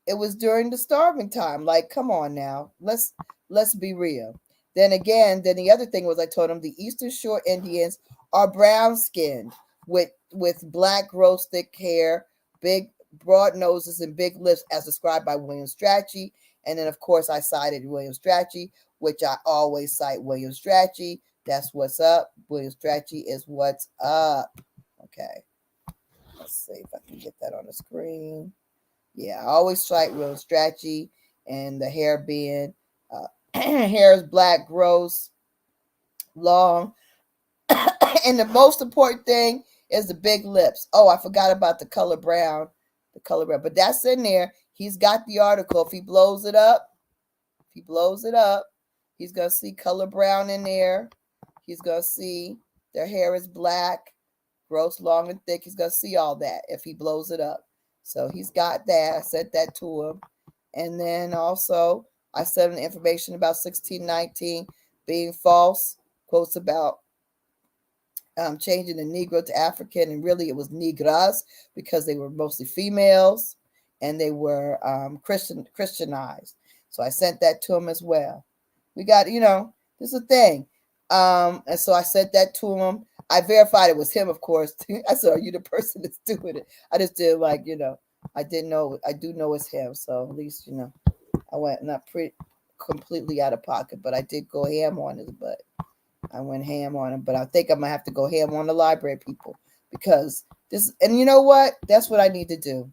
it was during the starving time. Like, come on now. Let's be real. Then the other thing was, I told him the Eastern Shore Indians are brown skinned with black gross thick hair, big broad noses, and big lips as described by William Strachey. And then of course I cited William Strachey, which I always cite William Strachey. That's what's up. William Strachey is what's up. Okay. Let's see if I can get that on the screen. Yeah, I always cite William Strachey, and the hair being hair is black, gross, long, and the most important thing is the big lips. Oh, I forgot about the color brown, but that's in there. He's got the article. If he blows it up, he's gonna see color brown in there. He's gonna see their hair is black, gross, long, and thick. He's gonna see all that if he blows it up. So he's got that. I said that to him. And then also I sent him the information about 1619 being false, quotes about changing the Negro to African, and really it was Negras because they were mostly females and they were Christianized. So I sent that to him as well. We got, this is a thing. And so I sent that to him. I verified it was him, of course. I said, "Are you the person that's doing it?" I just did I didn't know. I do know it's him, so at least I went not completely out of pocket, but I did go ham on his butt. I went ham on him, but I think I might have to go ham on the library people because this. And you know what? That's what I need to do.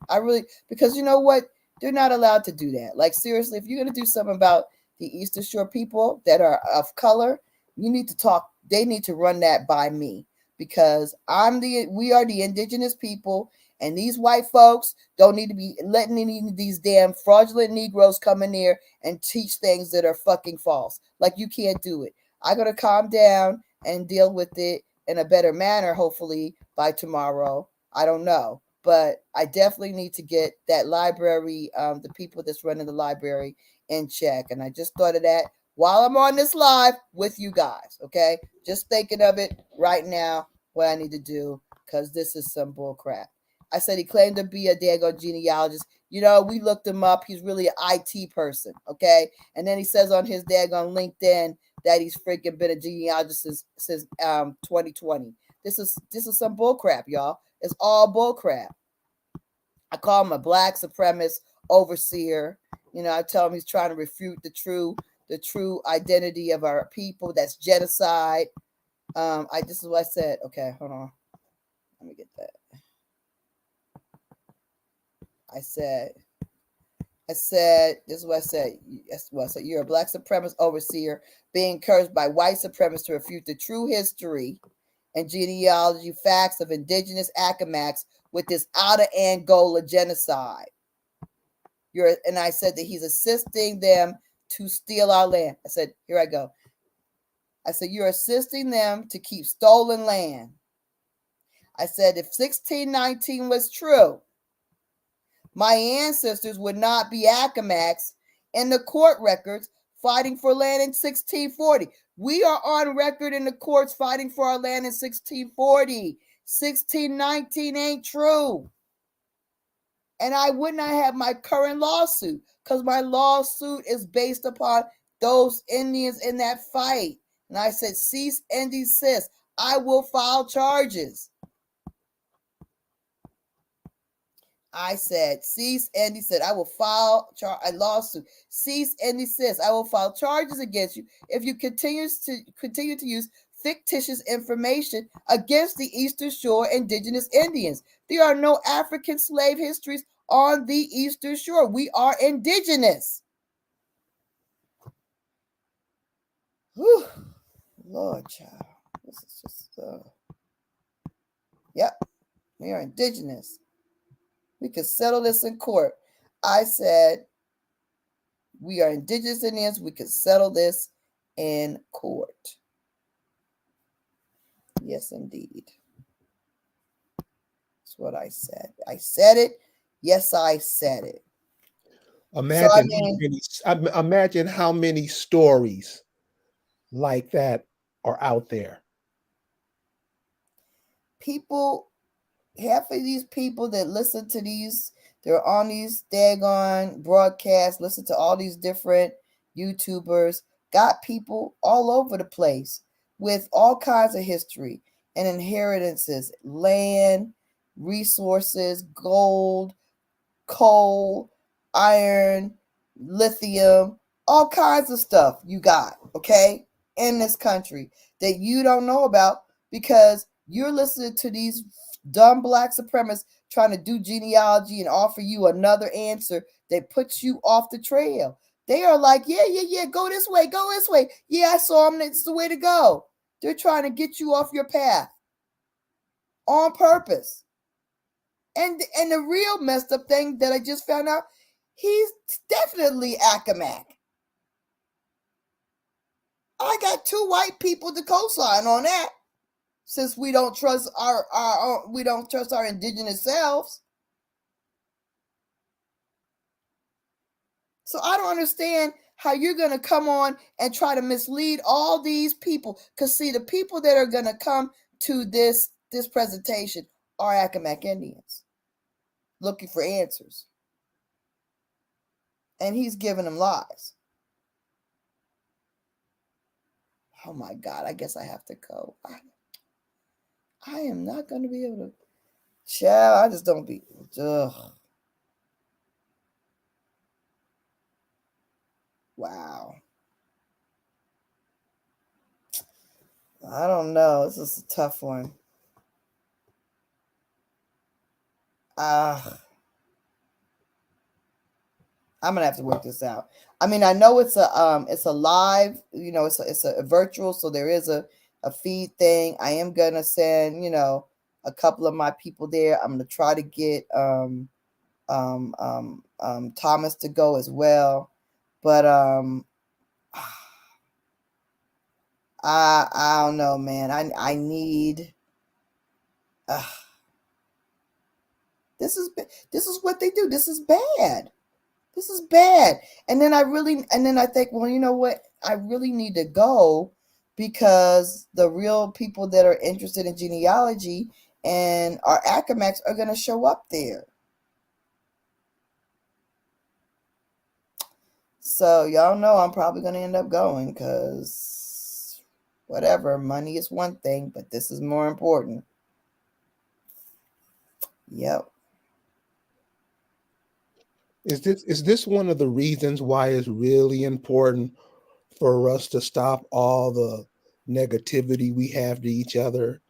Because you know what? They're not allowed to do that. Like seriously, if you're gonna do something about the Eastern Shore people that are of color, you need to talk. They need to run that by me because we are the indigenous people, and these white folks don't need to be letting any of these damn fraudulent Negroes come in there and teach things that are fucking false. Like, you can't do it. I gotta calm down and deal with it in a better manner, hopefully by tomorrow. I don't know. But I definitely need to get that library, the people that's running the library in check. And I just thought of that while I'm on this live with you guys, okay? Just thinking of it right now, what I need to do, because this is some bull crap. I said he claimed to be a daggone genealogist. We looked him up. He's really an IT person, okay? And then he says on his daggone LinkedIn that he's freaking been a genealogist since 2020. This is some bull crap, y'all. It's all bull crap. I call him a black supremacist overseer. You know, I tell him he's trying to refute the true identity of our people. That's genocide. This is what I said. Okay, hold on. Let me get that. I said, this is what I said. So you're a black supremacist overseer being encouraged by white supremacists to refute the true history and genealogy facts of indigenous Accomacs with this out of Angola genocide. And I said that he's assisting them to steal our land. I said, here I go. I said, you're assisting them to keep stolen land. I said, if 1619 was true, my ancestors would not be Accomacs in the court records fighting for land in 1640. We are on record in the courts fighting for our land in 1640. 1619 ain't true. And I would not have my current lawsuit because my lawsuit is based upon those Indians in that fight. And I said, cease and desist. I will file charges. I said, cease and desist. I will file a lawsuit. Cease and desist. I will file charges against you if you continue to use fictitious information against the Eastern Shore indigenous Indians. There are no African slave histories on the Eastern Shore. We are indigenous. Whew. Lord, child. This is just, yep. We are indigenous. We could settle this in court. I said, we are indigenous Indians. We could settle this in court. Yes, indeed. That's what I said. I said it. Yes, I said it. Imagine how many stories like that are out there. Half of these people that listen to these, they're on these daggone broadcasts, listen to all these different YouTubers, got people all over the place with all kinds of history and inheritances, land, resources, gold, coal, iron, lithium, all kinds of stuff you got, okay, in this country that you don't know about because you're listening to these dumb black supremacists trying to do genealogy and offer you another answer that puts you off the trail. They are like, yeah, go this way. Yeah, I saw them. It's the way to go. They're trying to get you off your path on purpose. And the real messed up thing that I just found out, he's definitely Accomac. I got two white people to co-sign on that. Since we don't trust our indigenous selves. So I don't understand how you're going to come on and try to mislead all these people. Because see, the people that are going to come to this presentation are Accomac Indians looking for answers. And he's giving them lies. Oh my God, I guess I have to go. I am not going to be able to. Child, I just don't be. Ugh. Wow. I don't know. This is a tough one. I'm gonna have to work this out. I mean, I know it's a live, you know, it's a virtual, so there is a feed thing. I am gonna send, you know, a couple of my people there. I'm gonna try to get Thomas to go as well, but I don't know, man. I need. This is what they do. This is bad. This is bad. And then I think, well, you know what? I really need to go because the real people that are interested in genealogy and our Accomacs are going to show up there. So y'all know I'm probably going to end up going because whatever. Money is one thing, but this is more important. Yep. Is this one of the reasons why it's really important for us to stop all the negativity we have to each other?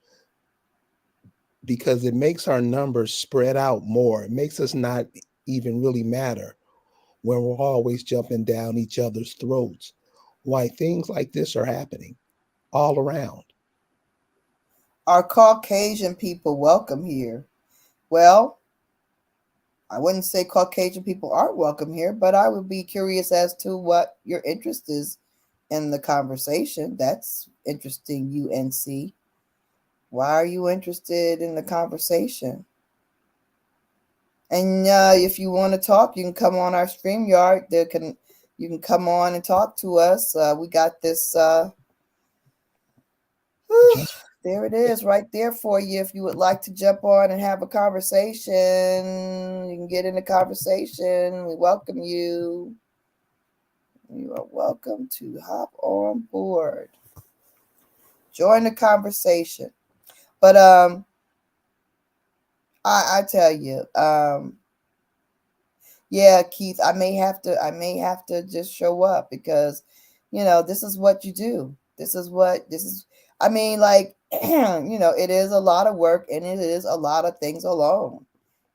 Because it makes our numbers spread out more. It makes us not even really matter when we're always jumping down each other's throats. Why things like this are happening all around. Are Caucasian people welcome here? Well, I wouldn't say Caucasian people aren't welcome here, but I would be curious as to what your interest is in the conversation. That's interesting, UNC. Why are you interested in the conversation? And if you want to talk, you can come on our StreamYard. You can come on and talk to us. We got this. There it is, right there for you. If you would like to jump on and have a conversation, you can get in the conversation. We welcome you. You are welcome to hop on board. Join the conversation. But I tell you, yeah, Keith, I may have to just show up because, this is what you do. I mean, like, it is a lot of work and it is a lot of things alone.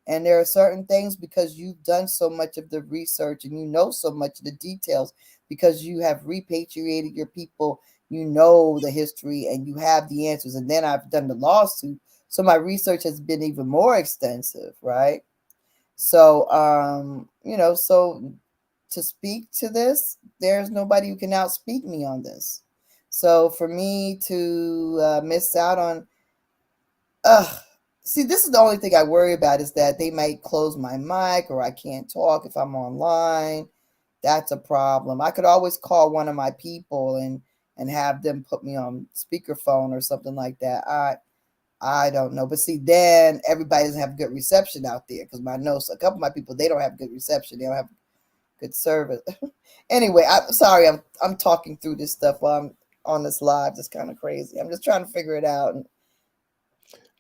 And there are certain things because you've done so much of the research and you know so much of the details because you have repatriated your people, you know the history and you have the answers. And then I've done the lawsuit. So my research has been even more extensive, right? So, so to speak to this, there's nobody who can outspeak me on this. So for me to miss out on, see, this is the only thing I worry about is that they might close my mic or I can't talk if I'm online. That's a problem. I could always call one of my people and have them put me on speakerphone or something like that. I don't know. But see, then everybody doesn't have good reception out there because I know a couple of my people, they don't have good reception. They don't have good service. Anyway, I'm sorry. I'm talking through this stuff while I'm on this live. It's kind of crazy. I'm just trying to figure it out.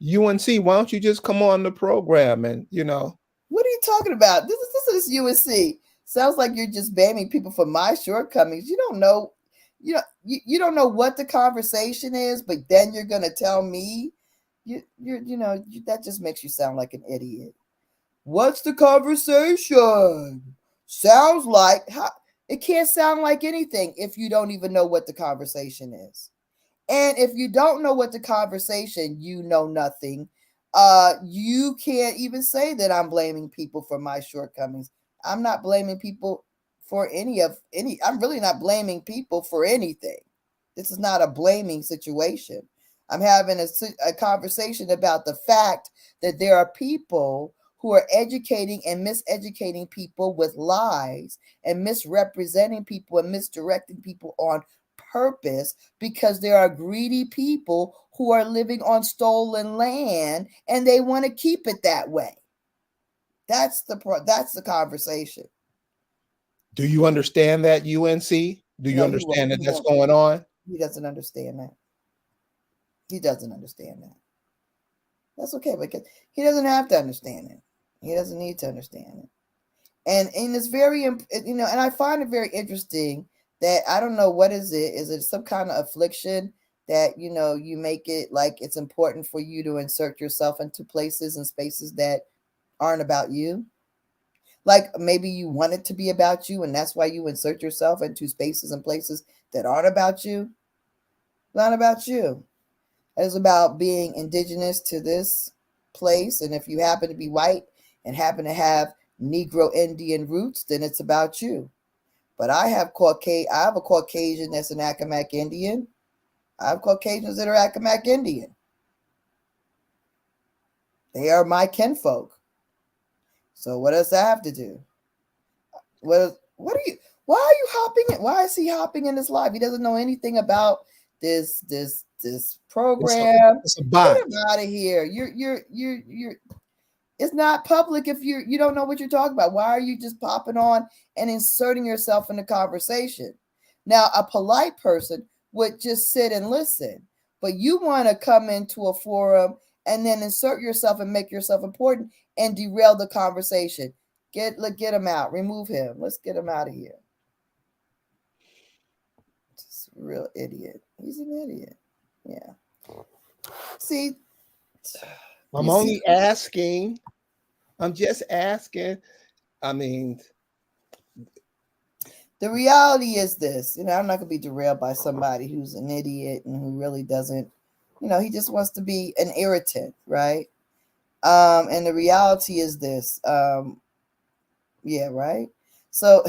UNC, why don't you just come on the program and, What are you talking about? This is UNC. Sounds like you're just blaming people for my shortcomings. You don't know, you don't know what the conversation is, but then you're gonna tell me, that just makes you sound like an idiot. What's the conversation? Sounds like it can't sound like anything if you don't even know what the conversation is. And if you don't know what the conversation, you know nothing. You can't even say that I'm blaming people for my shortcomings. I'm not blaming people for any. I'm really not blaming people for anything. This is not a blaming situation. I'm having a conversation about the fact that there are people who are educating and miseducating people with lies and misrepresenting people and misdirecting people on purpose because there are greedy people who are living on stolen land and they want to keep it that way. That's the conversation. Do you understand that, UNC? Do you No, understand that that's going on? He doesn't understand that. He doesn't understand that. That's okay because he doesn't have to understand it. He doesn't need to understand it. And it's very, and I find it very interesting that I don't know what is it. Is it some kind of affliction that, you make it like it's important for you to insert yourself into places and spaces that aren't about you? Like maybe you want it to be about you and that's why you insert yourself into spaces and places that aren't about you? Not about you. It's about being indigenous to this place. And if you happen to be white and happen to have Negro Indian roots, then it's about you. But I have a Caucasian that's an Accomack Indian. I have Caucasians that are Accomack Indian. They are my kinfolk. So what does that have to do? Why are you hopping in? Why is he hopping in this live? He doesn't know anything about this program. It's a bot. Get him out of here. You're it's not public if you don't know what you're talking about. Why are you just popping on and inserting yourself in the conversation? Now, a polite person would just sit and listen. But you want to come into a forum and then insert yourself and make yourself important and derail the conversation. Get him out. Remove him. Let's get him out of here. Just a real idiot. He's an idiot. Yeah. See, I'm only asking. I'm just asking. I mean, the reality is this. I'm not going to be derailed by somebody who's an idiot and who really doesn't, he just wants to be an irritant, right? And the reality is this. Yeah, right? So,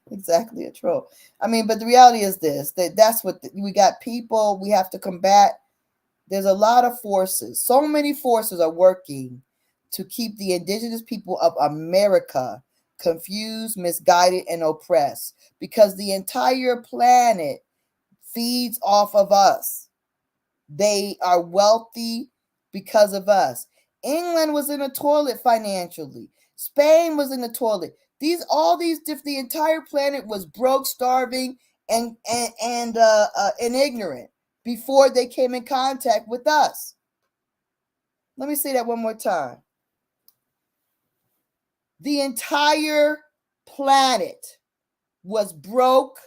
exactly, a troll. But the reality is this, that's what we got. People we have to combat. There's a lot of forces. So many forces are working to keep the indigenous people of America confused, misguided, and oppressed, because the entire planet feeds off of us. They are wealthy because of us. England was in a toilet financially. Spain was in the toilet. The entire planet was broke, starving, and ignorant before they came in contact with us. Let me say that one more time. The entire planet was broke.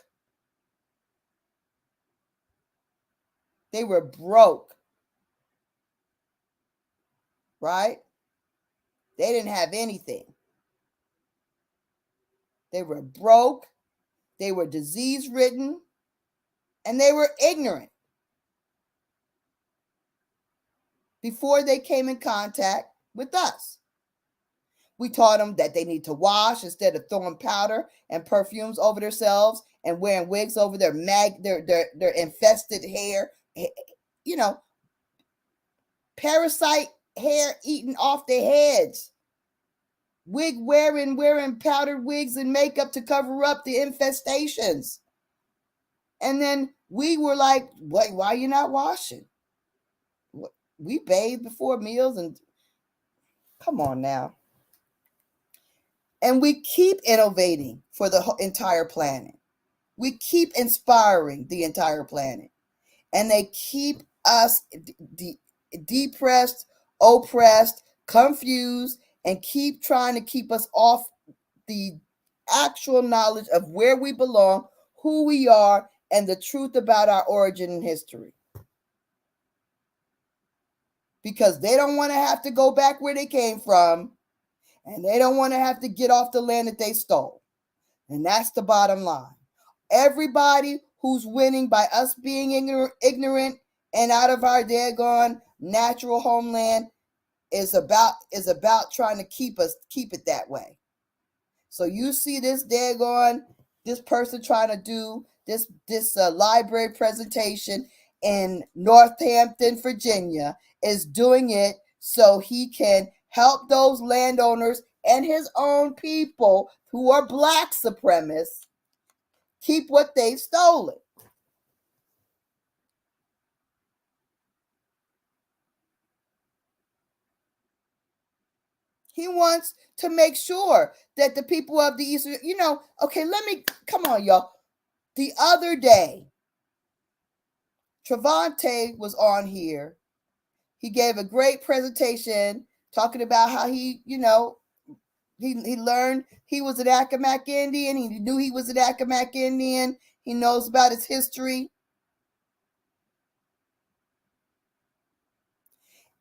They were broke, right? They didn't have anything. They were broke, they were disease-ridden, and they were ignorant before they came in contact with us. We taught them that they need to wash instead of throwing powder and perfumes over themselves and wearing wigs over their infested hair. Parasite hair eating off their heads. Wearing powdered wigs and makeup to cover up the infestations. And then we were like, why are you not washing? We bathe before meals, and come on now. And we keep innovating for the entire planet. We keep inspiring the entire planet. And they keep us depressed, oppressed, confused, and keep trying to keep us off the actual knowledge of where we belong, who we are, and the truth about our origin and history. Because they don't want to have to go back where they came from, and they don't want to have to get off the land that they stole. And that's the bottom line. Everybody who's winning by us being ignorant and out of our daggone natural homeland is about trying to keep it that way. So you see this person trying to do this library presentation in Northampton, Virginia, is doing it so he can help those landowners and his own people who are Black supremacists keep what they've stolen. He wants to make sure that the people of the Eastern, come on, y'all. The other day, Trevante was on here. He gave a great presentation talking about how he learned he was an Accomack Indian. He knew he was an Accomack Indian. He knows about his history.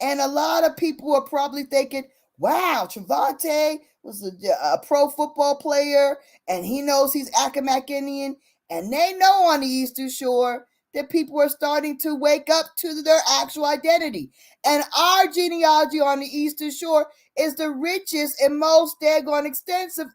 And a lot of people are probably thinking, wow, Trevante was a pro football player, and he knows he's Accomack Indian. And they know on the Eastern Shore that people are starting to wake up to their actual identity. And our genealogy on the Eastern Shore is the richest and most daggone extensive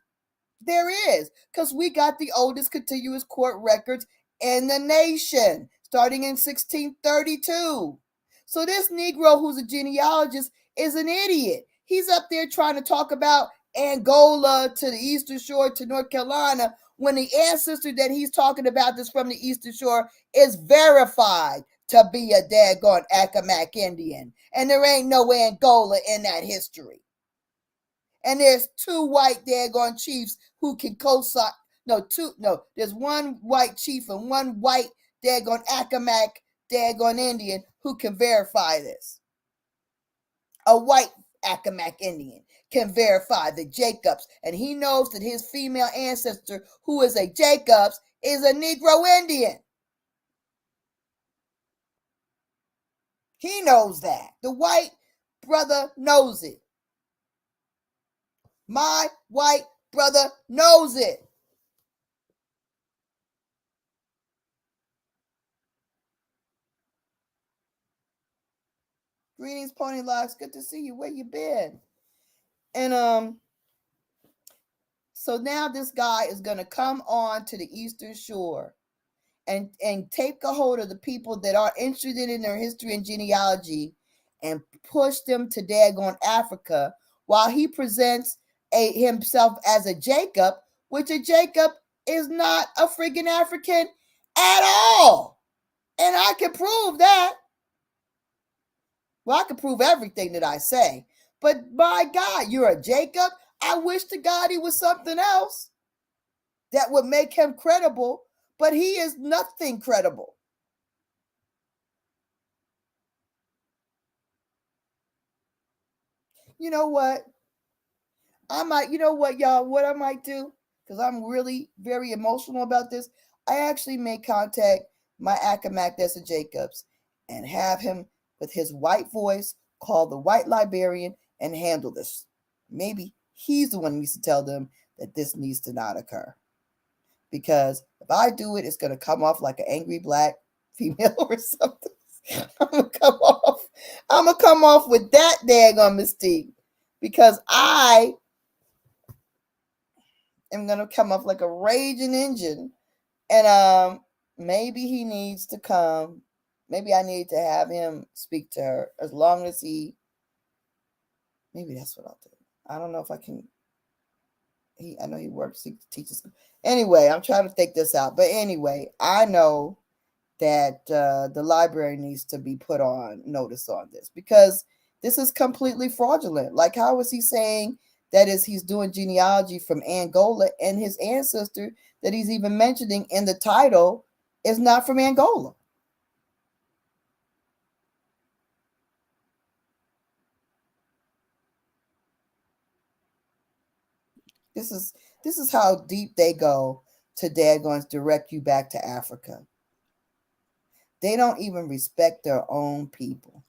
there is, because we got the oldest continuous court records in the nation, starting in 1632. So this Negro who's a genealogist is an idiot. He's up there trying to talk about Angola to the Eastern Shore to North Carolina, when the ancestor that he's talking about that's from the Eastern Shore is verified to be a daggone Accomack Indian. And there ain't no Angola in that history. And there's two white daggone chiefs who can co-sign. There's one white chief and one white daggone Accomack, daggone Indian who can verify this. A white Accomack Indian can verify the Jacobs, and he knows that his female ancestor, who is a Jacobs, is a Negro Indian. He knows that. The white brother knows it. My white brother knows it. Greetings, Pony Locks. Good to see you. Where you been? And so now this guy is gonna come on to the Eastern Shore and take a hold of the people that are interested in their history and genealogy and push them to daggone Africa while he presents himself as a Jacob, which a Jacob is not a freaking African at all. And I can prove that. Well, I can prove everything that I say. But my God, you're a Jacob? I wish to God he was something else that would make him credible, but he is nothing credible. You know what? You know what, y'all, what I might do? Because I'm really very emotional about this. I actually may contact my Accomack that's a Jacobs and have him with his white voice call the white librarian and handle this. Maybe he's the one who needs to tell them that this needs to not occur. Because if I do it, it's going to come off like an angry black female or something. I'm going to come off with that daggone mystique. Because I am going to come off like a raging engine. And maybe he needs to come. Maybe I need to have him speak to her as long as maybe that's what I'll do. I don't know if I can. I know he works, he teaches. Anyway, I'm trying to think this out. But anyway, I know that the library needs to be put on notice on this because this is completely fraudulent. Like, how is he saying that he's doing genealogy from Angola and his ancestor that he's even mentioning in the title is not from Angola? This is how deep they go to daggone direct you back to Africa. They don't even respect their own people.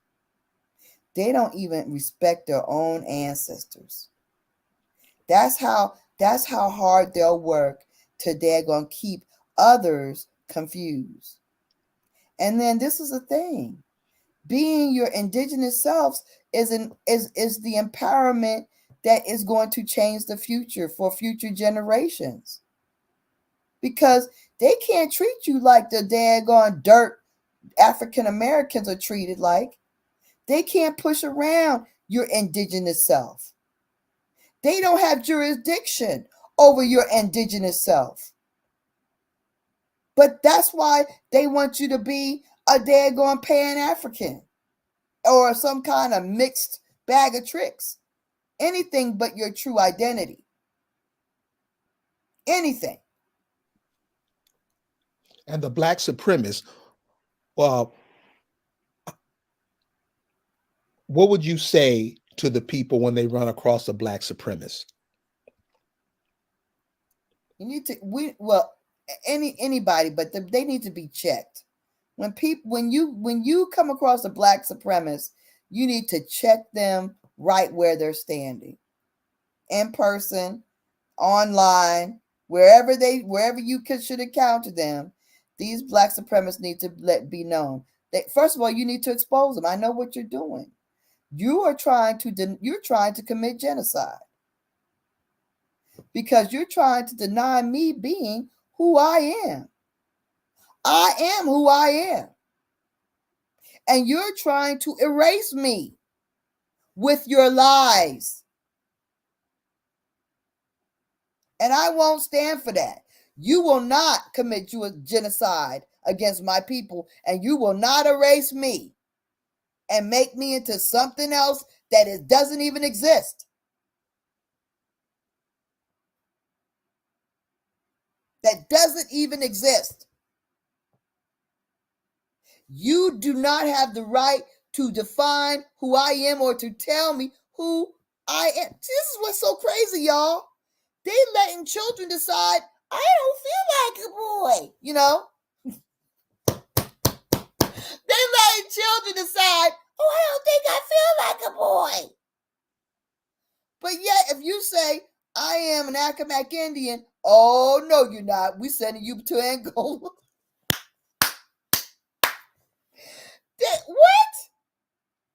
They don't even respect their own ancestors. That's how hard they'll work to daggone keep others confused. And then this is the thing. Being your indigenous selves is the empowerment that is going to change the future for future generations. Because they can't treat you like the daggone dirt African Americans are treated like. They can't push around your indigenous self. They don't have jurisdiction over your indigenous self. But that's why they want you to be a daggone Pan-African or some kind of mixed bag of tricks. Anything but your true identity. Anything. And the black supremacists, well, what would you say to the people when they run across a black supremacist? You need to anybody, but they need to be checked. When you come across a black supremacist, you need to check them right where they're standing, in person, online, wherever you should encounter them. These black supremacists need to be known. First of all, you need to expose them. I know what you're doing. You're trying to commit genocide because you're trying to deny me being who I am. I am who I am. And you're trying to erase me with your lies. And I won't stand for that. You will not commit genocide against my people, and you will not erase me and make me into something else that doesn't even exist. That doesn't even exist. You do not have the right to define who I am or to tell me who I am. This is what's so crazy, y'all. They letting children decide, I don't feel like a boy, you know? They letting children decide, oh, I don't think I feel like a boy. But yet, if you say, I am an Accomack Indian, oh, no, you're not. We're sending you to Angola. What?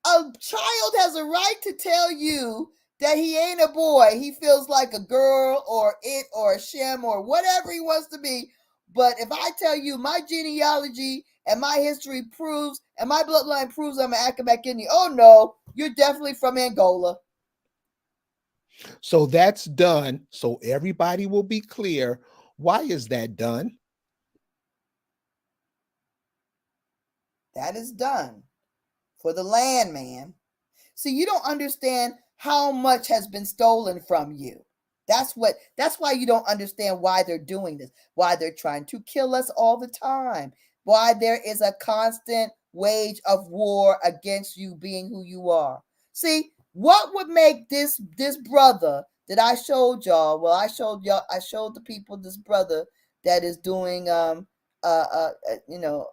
A child has a right to tell you that he ain't a boy. He feels like a girl or it or a shem or whatever he wants to be. But if I tell you my genealogy and my history proves and my bloodline proves I'm an Accomack Indian, oh no, you're definitely from Angola. So that's done. So everybody will be clear. Why is that done? That is done for the land, man. See, you don't understand how much has been stolen from you. That's why you don't understand why they're doing this, why they're trying to kill us all the time, why there is a constant wage of war against you being who you are. See, what would make this brother that I showed y'all, well, I showed the people this brother that is doing you know,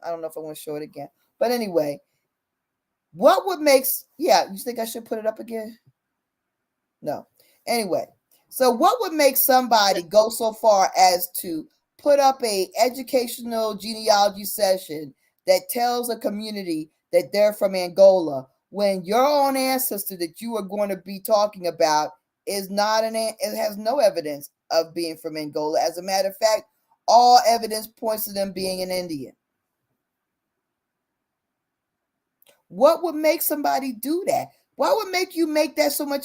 I don't know if I want to show it again. But anyway, what would make, yeah, you think I should put it up again? No. Anyway, so what would make somebody go so far as to put up a educational genealogy session that tells a community that they're from Angola when your own ancestor that you are going to be talking about is not it has no evidence of being from Angola. As a matter of fact, all evidence points to them being an Indian. What would make somebody do that? What would make you make that so much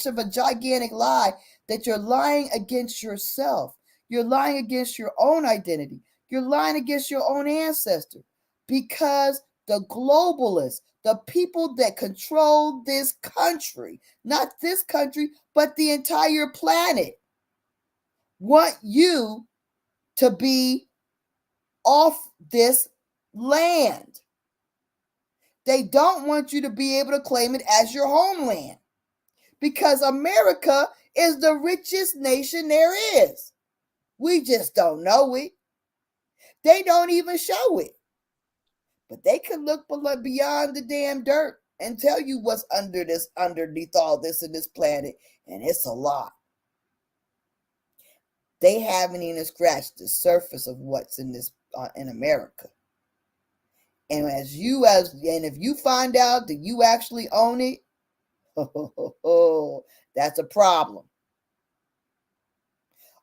of a gigantic lie that you're lying against yourself? You're lying against your own identity. You're lying against your own ancestor. Because the globalists, the people that control this country, not this country, but the entire planet, want you to be off this land. They don't want you to be able to claim it as your homeland because America is the richest nation there is. We just don't know it. They don't even show it. But they can look beyond the damn dirt and tell you what's underneath all this in this planet, and it's a lot. They haven't even scratched the surface of what's in this in America. And if you find out that you actually own it, that's a problem.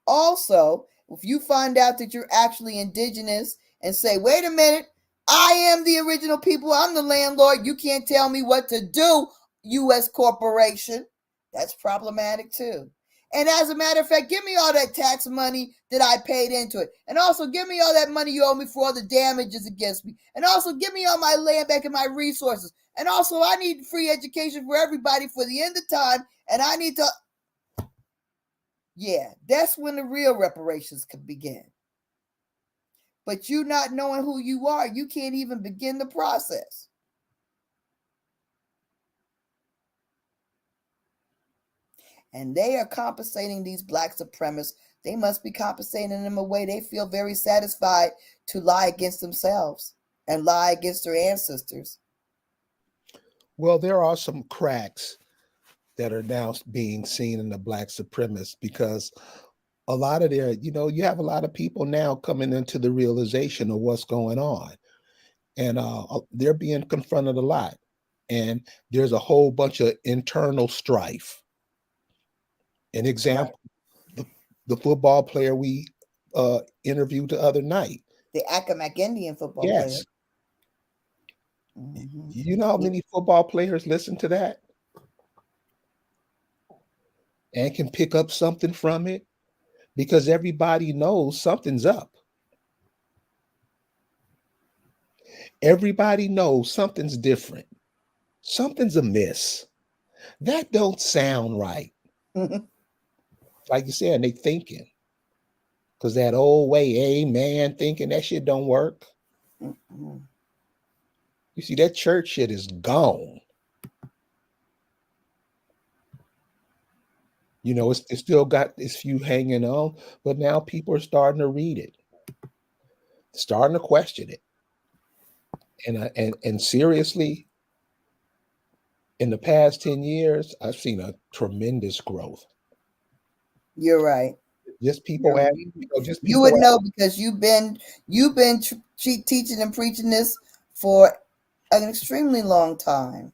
Also, if you find out that you're actually indigenous and say, wait a minute, I am the original people, I'm the landlord, you can't tell me what to do, U.S. corporation, that's problematic too. And as a matter of fact, give me all that tax money that I paid into it. And also give me all that money you owe me for all the damages against me. And also give me all my land back and my resources. And also I need free education for everybody for the end of time. And I need to, yeah, that's when the real reparations could begin. But you not knowing who you are, you can't even begin the process. And they are compensating these black supremacists. They must be compensating them a way they feel very satisfied to lie against themselves and lie against their ancestors. Well, there are some cracks that are now being seen in the black supremacists because a lot of you have a lot of people now coming into the realization of what's going on. And they're being confronted a lot. And there's a whole bunch of internal strife. An example, right. the football player we interviewed the other night. The Accomack Indian football player. Mm-hmm. You know how many football players listen to that? And can pick up something from it? Because everybody knows something's up. Everybody knows something's different. Something's amiss. That don't sound right. Like you said, they thinking. Because that old way, amen, thinking that shit don't work. You see, that church shit is gone. You know, it's still got its few hanging on, but now people are starting to read it, starting to question it. And seriously, in the past 10 years, I've seen a tremendous growth. You're right. Just people at, You, just you would people know because you've been teaching and preaching this for an extremely long time.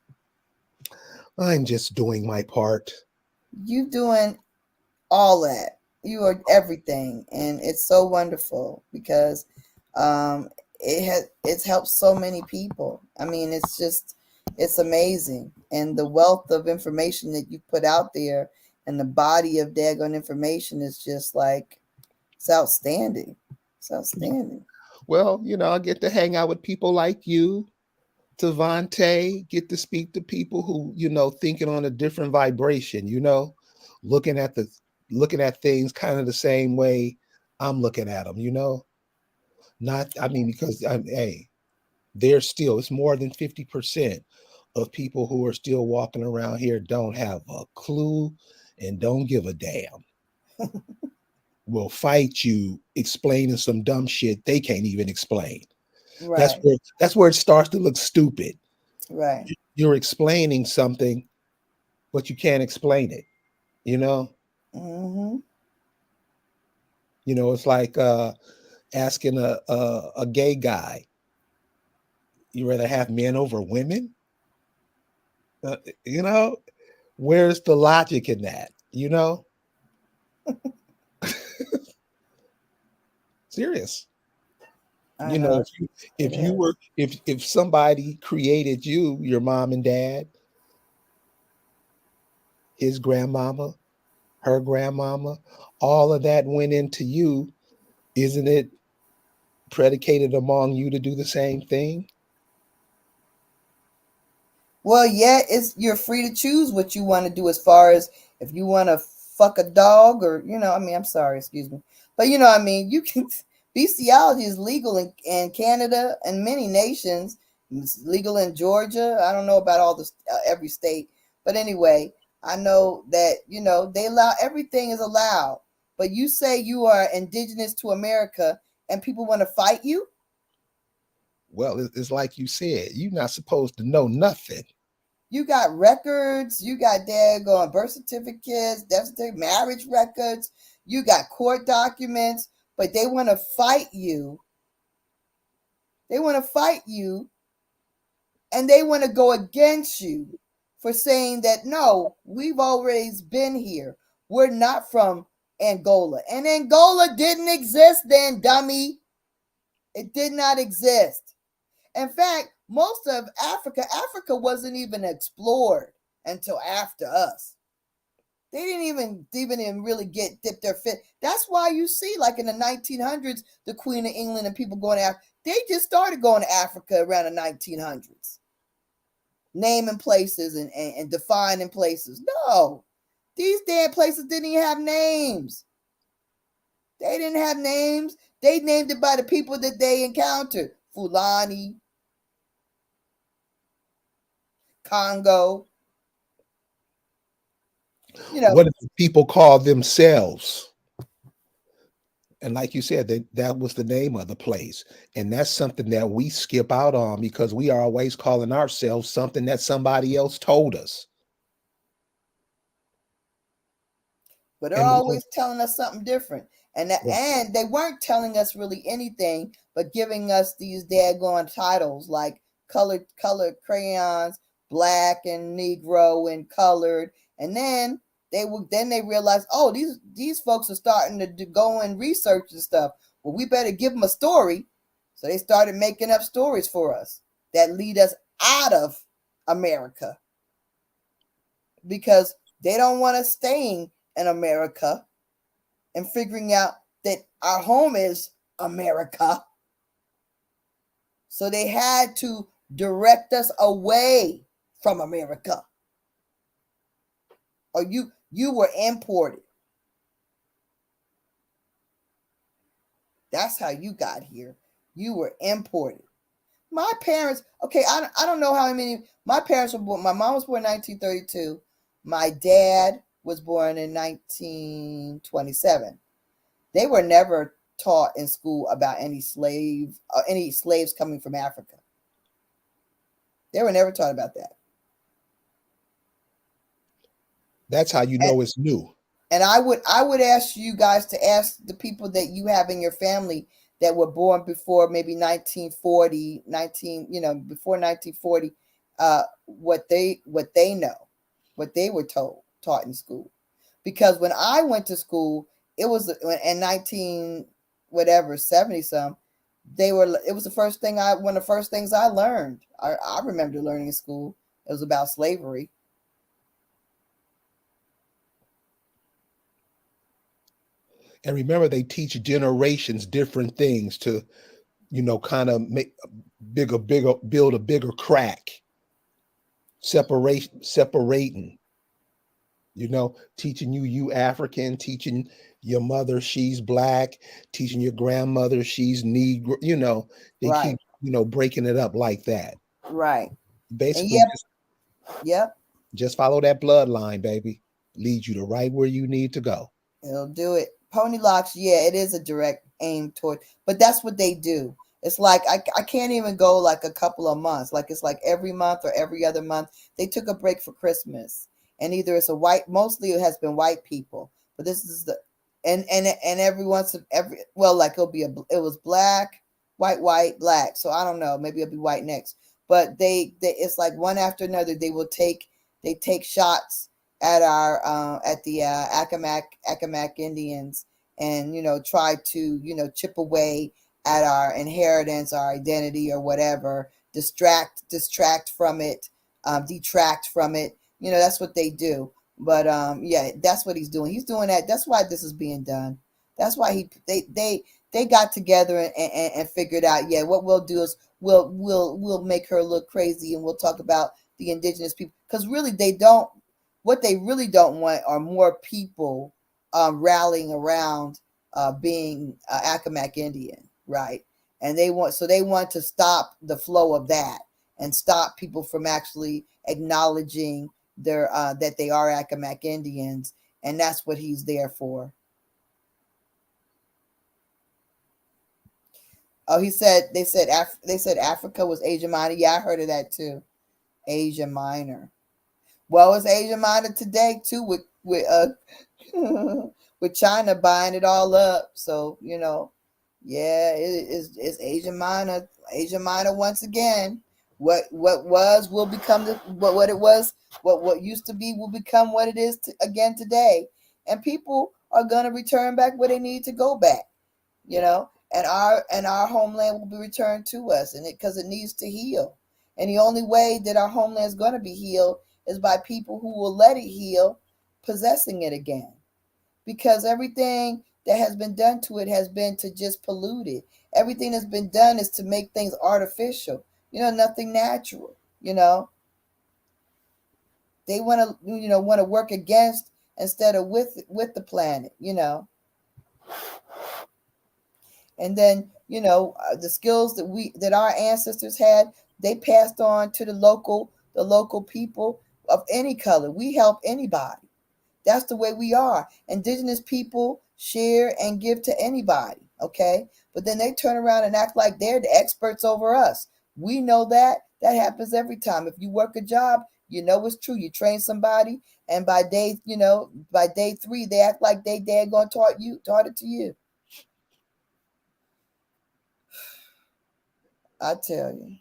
I'm just doing my part. You doing all that. You are everything, and it's so wonderful because um, it's helped so many people. I mean, it's amazing, and the wealth of information that you put out there, and the body of daggone information is just like it's outstanding. It's outstanding. Well, I get to hang out with people like you, Tavante, get to speak to people who, thinking on a different vibration, looking at the looking at things kind of the same way I'm looking at them. Not, I mean, because hey, there's still, it's more than 50% of people who are still walking around here don't have a clue and don't give a damn. Will fight you explaining some dumb shit they can't even explain. That's Right, where it starts to look stupid. right. You're explaining something, but you can't explain it. You know, Hmm. it's like asking a gay guy, you rather have men over women? Uh, you know, where's the logic in that? Serious. I You know, know if you it if you is. were if somebody created you, your mom and dad, his grandmama, her grandmama, all of that went into you, isn't it predicated among you to do the same thing? Well, yeah, it's you're free to choose what you want to do as far as if you want to fuck a dog or I mean, I'm sorry, excuse me, but I mean, you can. Bestiality is legal in Canada and many nations. It's legal in Georgia. I don't know about all the every state, but anyway, I know that they allow everything is allowed. But you say you are indigenous to America and people want to fight you. Well, it's like you said, you're not supposed to know nothing. You got records, you got daggone birth certificates, death certificate, marriage records, you got court documents, but they want to fight you. They want to fight you and they want to go against you for saying that no, we've always been here. We're not from Angola. And Angola didn't exist then, dummy. It did not exist. In fact, most of Africa wasn't even explored until after us. They didn't even really get dip their fit. That's why you see, like in the 1900s, the Queen of England and people going out. They just started going to Africa around the 1900s, naming places and defining places. No, these damn places didn't even have names. They didn't have names. They named it by the people that they encountered. Fulani, Congo. You know, What do people call themselves? And like you said, that was the name of the place. And that's something that we skip out on because we are always calling ourselves something that somebody else told us. but they're And always telling us something different. right. And they weren't telling us really anything but giving us these daggone titles like colored crayons, black and negro and colored. And then they realized, oh, these folks are starting to go and research and stuff. Well, we better give them a story. So they started making up stories for us that lead us out of America because they don't want us staying in America and figuring out that our home is America. So they had to direct us away from America. Or you were imported. That's how you got here. You were imported. my parents, okay, I don't know how many, my parents were born, my mom was born in 1932. My dad was born in 1927. They were never taught in school about any slaves coming from Africa. They were never taught about that. That's how you And, know it's new. and I would ask you guys to ask the people that you have in your family that were born before maybe 1940, 19, before 1940, what they know, what they were taught in school. Because when I went to school, it was in 19 whatever 70 some. It was the first thing one of the first things I learned. I remember learning in school. It was about slavery. And remember, they teach generations different things to, kind of make build a bigger crack, separating, teaching you African, teaching your mother she's black, teaching your grandmother she's Negro, they Right, keep, breaking it up like that. right. And Basically, yep, yep. just follow that bloodline, baby. Leads you to right where you need to go. It'll do it. Pony locks, yeah, it is a direct aim toward, but that's what they do. It's like I can't even go like a couple of months. Like it's like every month or every other month. They took a break for Christmas. And either it's mostly it has been white people. But this is and every once every well, like it was black, white, black. So I don't know, maybe it'll be white next. But they it's like one after another they take shots at the Accomack Indians, and try to chip away at our inheritance, our identity, or whatever, distract from it, detract from it. That's what they do. But yeah, that's what he's doing. He's doing that. That's why this is being done. That's why they got together and figured out. Yeah, what we'll do is we'll make her look crazy, and we'll talk about the indigenous people, because really they don't. What they really don't want are more people rallying around being Accomack Indian, right? And they want to stop the flow of that and stop people from actually acknowledging that they are Accomack Indians, and that's what he's there for. Oh, they said Africa was Asia Minor. Yeah, I heard of that too. Asia Minor. Well, it's Asia Minor today too, with with China buying it all up. So yeah, it's Asia Minor. Asia Minor once again. What was will become what it was. What used to be will become what it is again today. And people are gonna return back where they need to go back. And our homeland will be returned to us, and because it needs to heal. And the only way that our homeland is going to be healed is by people who will let it heal, possessing it again. Because everything that has been done to it has been to just pollute it. Everything that's been done is to make things artificial. Nothing natural. They want to work against instead of with the planet. And then the skills that our ancestors had, they passed on to the local people of any color. We help anybody. That's the way we are. Indigenous people share and give to anybody, okay? But then they turn around and act like they're the experts over us. We know that happens every time. If you work a job, it's true. You train somebody, and by day 3, they act like they daggone taught it to you. I tell you.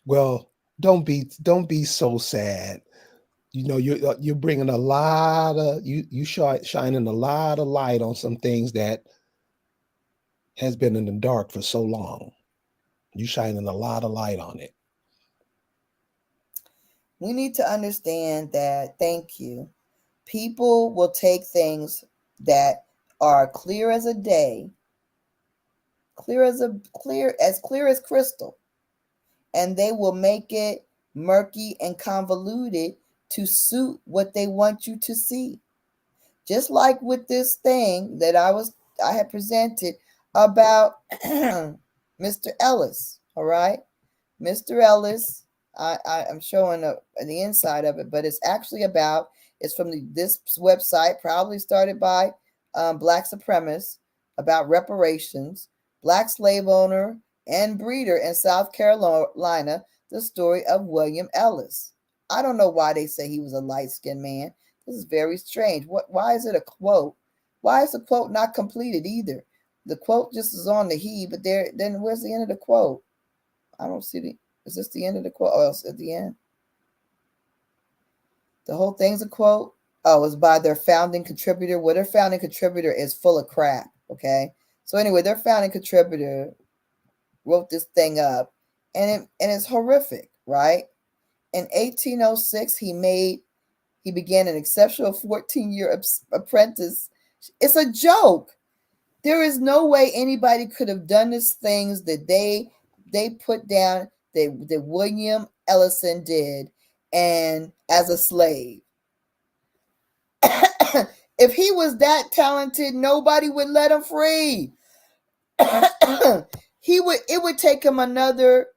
Well, don't be so sad. You're bringing a lot of shining a lot of light on some things that has been in the dark for so long. You shining a lot of light on it. We need to understand that. Thank you. People will take things that are clear as a day, clear as crystal, and they will make it murky and convoluted to suit what they want you to see. Just like with this thing that I had presented about Mr. Ellis, all right? Mr. Ellis, I'm showing the inside of it, but it's actually about, it's from this website, probably started by Black supremacists, about reparations, Black slave owner and breeder in South Carolina, the story of William Ellis. I don't know why they say he was a light-skinned man. This is very strange. Why is it a quote? Why is the quote not completed either? The quote just is on the he, but then where's the end of the quote? I don't see the. Is this the end of the quote? Oh, it's at the end. The whole thing's a quote. Oh, it's by their founding contributor. Well, their founding contributor is full of crap. Okay. So anyway, their founding contributor wrote this thing up, and it's horrific, right? In 1806, he began an exceptional 14-year apprentice. It's a joke. There is no way anybody could have done these things that they put down that William Ellison did, and as a slave. If he was that talented, nobody would let him free. It would take him another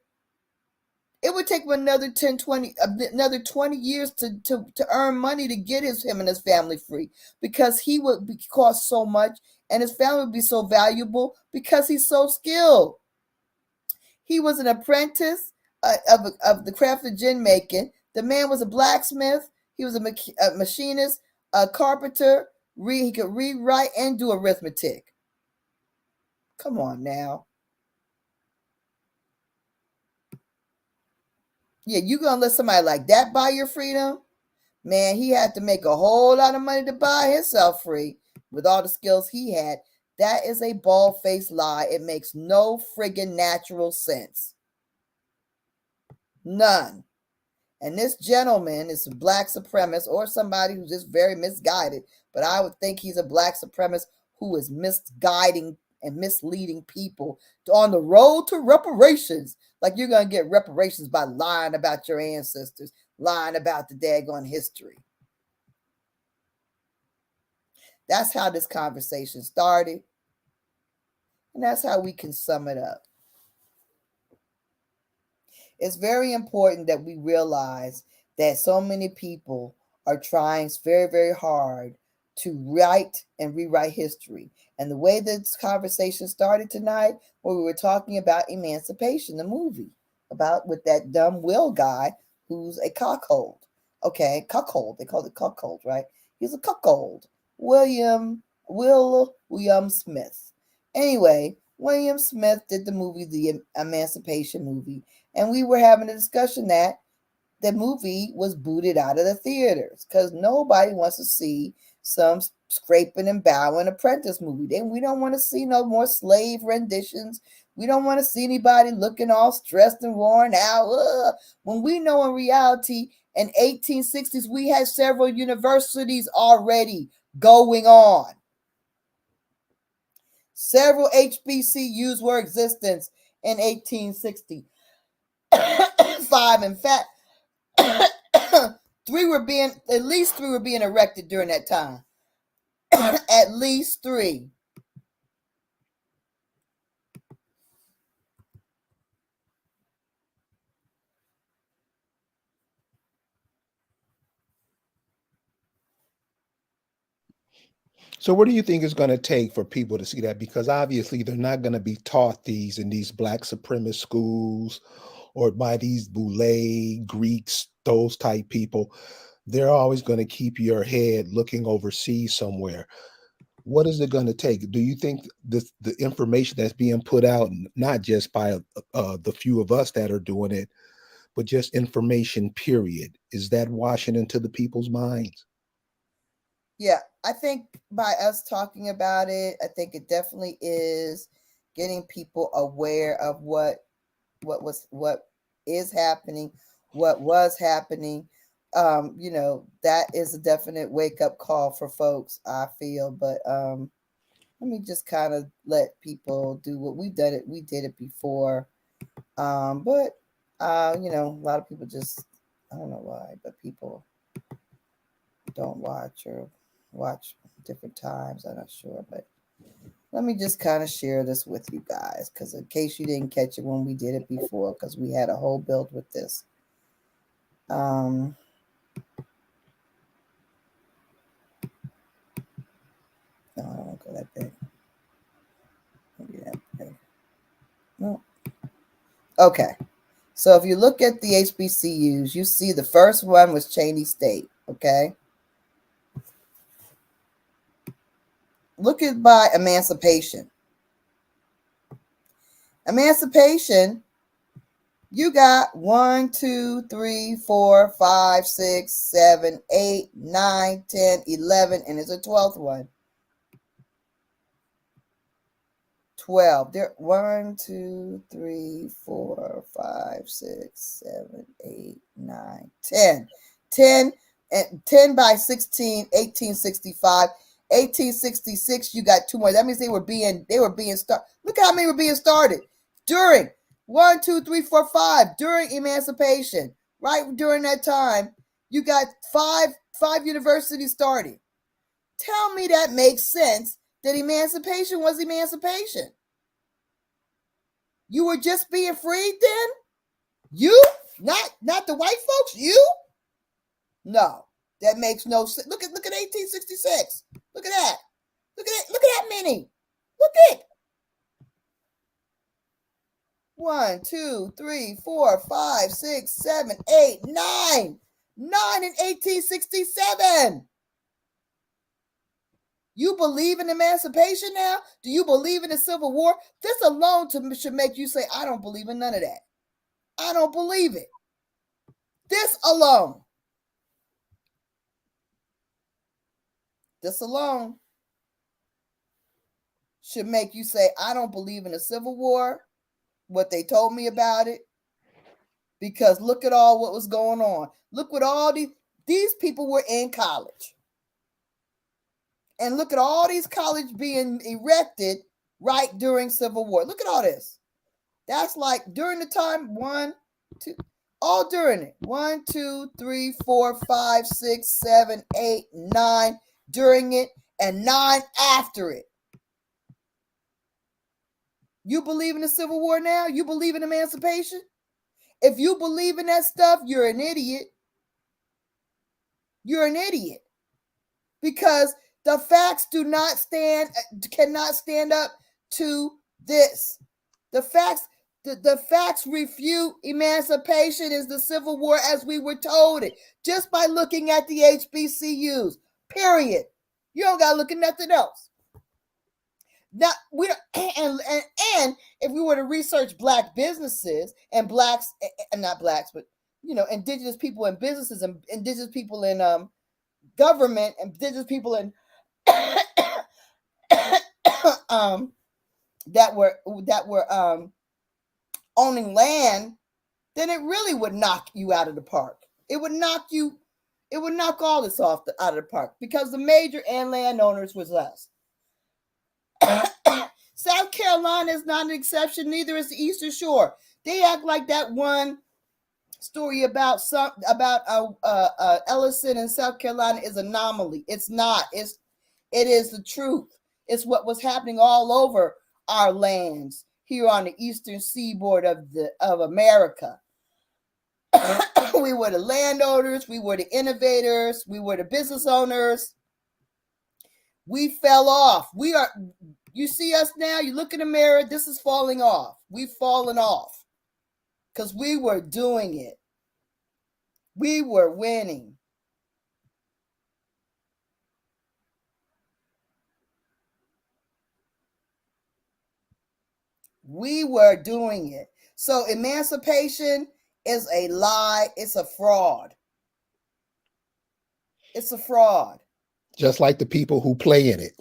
10, 20, another 20 years to earn money to get him and his family free, because he would cost so much, and his family would be so valuable because he's so skilled. He was an apprentice of the craft of gin making. The man was a blacksmith. He was a machinist, a carpenter. He could read, write, and do arithmetic. Come on now. Yeah, you gonna let somebody like that buy your freedom? Man, he had to make a whole lot of money to buy himself free with all the skills he had. That is a bald-faced lie. It makes no friggin' natural sense. None. And this gentleman is a black supremacist, or somebody who's just very misguided. But I would think he's a black supremacist who is misguiding and misleading people on the road to reparations. Like, you're going to get reparations by lying about your ancestors, lying about the daggone history. That's how this conversation started. And that's how we can sum it up. It's very important that we realize that so many people are trying very, very hard to write and rewrite history. And the way this conversation started tonight, where we were talking about Emancipation, the movie, about with that dumb Will guy who's a cuckold. Okay, cuckold. They call it cuckold, right? He's a cuckold. William Smith. Anyway, William Smith did the movie, the Emancipation movie, and we were having a discussion that the movie was booted out of the theaters because nobody wants to see some scraping and bowing apprentice movie. We don't want to see no more slave renditions. We don't want to see anybody looking all stressed and worn out. Ugh. When we know in reality, in 1860s, we had several universities already going on. Several HBCUs were existence in 1860. 5, in fact, at least three were being erected during that time. At least three. So, what do you think is going to take for people to see that? Because obviously, they're not going to be taught these in these black supremacist schools or by these Boule, Greeks, those type people. They're always going to keep your head looking overseas somewhere. What is it going to take? Do you think the information that's being put out, not just by the few of us that are doing it, but just information, period, is that washing into the people's minds? Yeah, I think by us talking about it, I think it definitely is getting people aware of what is happening, what was happening. That is a definite wake up call for folks, I feel. But let me just kind of let people do what we did it. We did it before, but a lot of people just, I don't know why, but people don't watch or watch different times. I'm not sure, but Let me just kind of share this with you guys, because in case you didn't catch it when we did it before, because we had a whole build with this. No, I don't want to go that big. Maybe that big. No. Okay. So if you look at the HBCUs, you see the first one was Cheney State. Okay. Look at by emancipation. Emancipation, you got 1, 2, 3, 4, 5, 6, 7, 8, 9, 10, 11, and there's a 12th one. 12. There 1, 2, 3, 4, 5, 6, 7, 8, 9, 10. 10 and 10 by 16, 1865. 1866, you got 2 more. That means they were being started. Look how many were being started during 1, 2, 3, 4, 5 during emancipation. Right during that time, you got five universities starting. Tell me that makes sense that emancipation was emancipation. You were just being freed then? You? Not the white folks? You? No. That makes no sense. Look at 1866. Look at that. Look at it. Look at that many. Look at 1, 2, 3, 4, 5, 6, 7, 8, 9. 9 in 1867. You believe in emancipation now? Do you believe in the Civil War? This alone should make you say, I don't believe in none of that. I don't believe it. This alone. This alone should make you say, I don't believe in the Civil War, what they told me about it, because look at all what was going on. Look what all these people were in college. And look at all these colleges being erected right during Civil War. Look at all this. That's like during the time 1, 2, all during it. 1, 2, 3, 4, 5, 6, 7, 8, 9 during it, and 9 after it. You believe in the Civil War now? You believe in emancipation? If you believe in that stuff, you're an idiot. You're an idiot. Because the facts cannot stand up to this. The facts refute emancipation is the Civil War as we were told it, just by looking at the HBCUs. Period. You don't gotta look at nothing else. Now we don't, and if we were to research Black businesses and blacks, and not blacks, but indigenous people in businesses and indigenous people in government, and indigenous people in that were owning land, then it really would knock you out of the park. It would knock all this out of the park, because the major and landowners was us. South Carolina is not an exception, neither is the Eastern Shore. They act like that one story about Ellison in South Carolina is an anomaly. It's not. It is the truth. It's what was happening all over our lands here on the eastern seaboard of America. We were the landowners, we were the innovators, we were the business owners. We fell off. You see us now, you look in the mirror, this is falling off. We've fallen off because we were doing it. We were winning. We were doing it. So emancipation is a lie. It's a fraud. It's a fraud. Just like the people who play in it.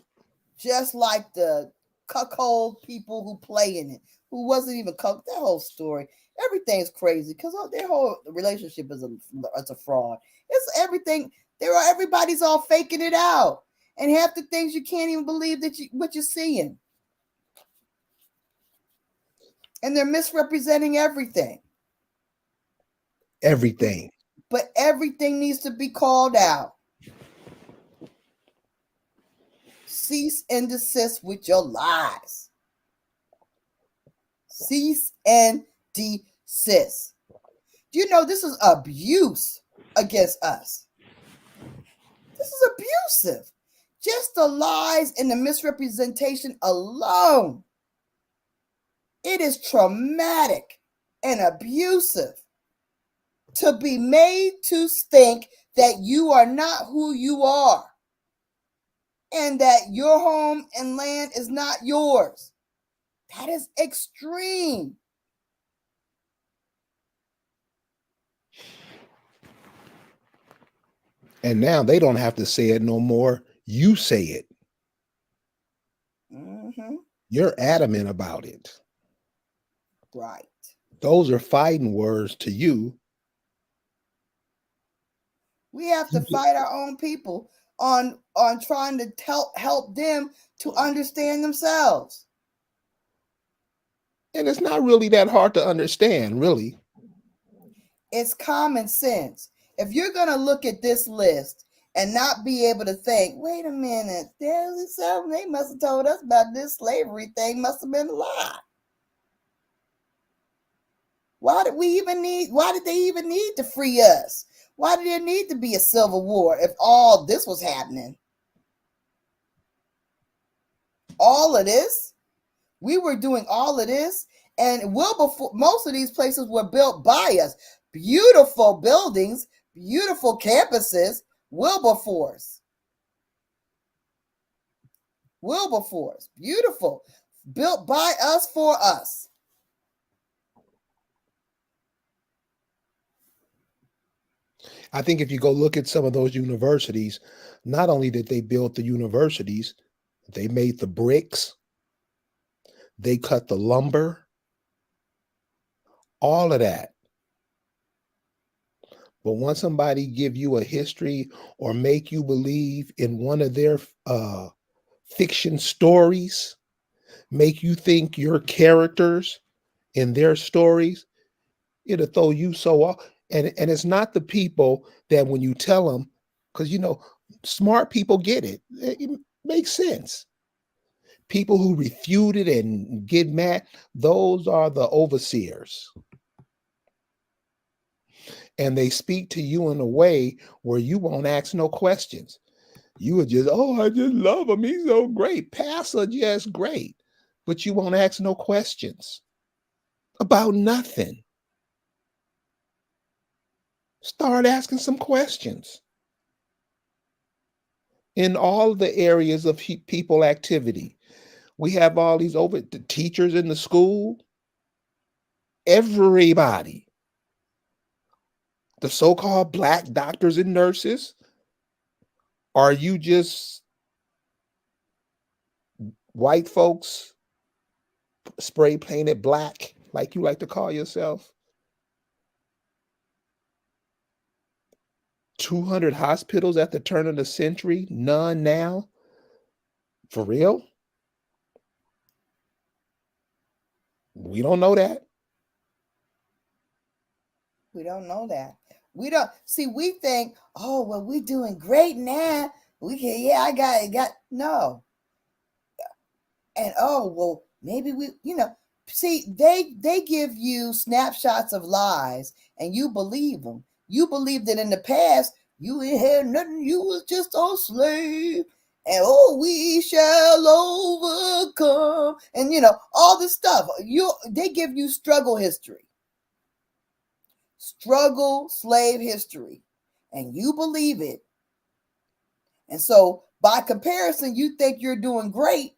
Just like the cuckold people who play in it, who wasn't even cuckold. That whole story, everything's crazy because their whole relationship is a fraud. It's everything. Everybody's all faking it out, and half the things you can't even believe what you're seeing, and they're misrepresenting everything. Everything. But everything needs to be called out. cease and desist with your lies. Cease and desist. Do you know this is abuse against us? This is abusive. Just the lies and the misrepresentation alone. It is traumatic and abusive to be made to think that you are not who you are and that your home and land is not yours. That is extreme. And now they don't have to say it no more. You say it. Mm-hmm. You're adamant about it. Right. Those are fighting words to you. We have to fight our own people on trying to help them to understand themselves. And it's not really that hard to understand, really. It's common sense. If you're going to look at this list and not be able to think, wait a minute, there's something they must have told us about this slavery thing, must have been a lie. Why did they even need to free us? Why did there need to be a civil war if all this was happening? All of this? We were doing all of this, and Wilberforce, most of these places were built by us. Beautiful buildings, beautiful campuses. Wilberforce, beautiful, built by us for us. I think if you go look at some of those universities, not only did they build the universities, they made the bricks, they cut the lumber, all of that. But once somebody give you a history or make you believe in one of their fiction stories, make you think your characters in their stories, it'll throw you so off. And it's not the people that when you tell them, because smart people get it. It makes sense. People who refute it and get mad, those are the overseers. And they speak to you in a way where you won't ask no questions. You would just, I just love him. He's so great. Pastor, just great. But you won't ask no questions about nothing. Start asking some questions. In all the areas of people activity, we have all these the teachers in the school, everybody. The so-called Black doctors and nurses. Are you just white folks spray painted black, like you like to call yourself? 200 hospitals at the turn of the century, none now? For real? We don't know that. We don't know that. We don't see. We think, we're doing great now. We can, I got no. And maybe we, see, they give you snapshots of lies, and you believe them. You believe that in the past you ain't had nothing. You was just a slave, and we shall overcome, and all this stuff. They give you struggle history. Struggle slave history, and you believe it. And so by comparison, you think you're doing great,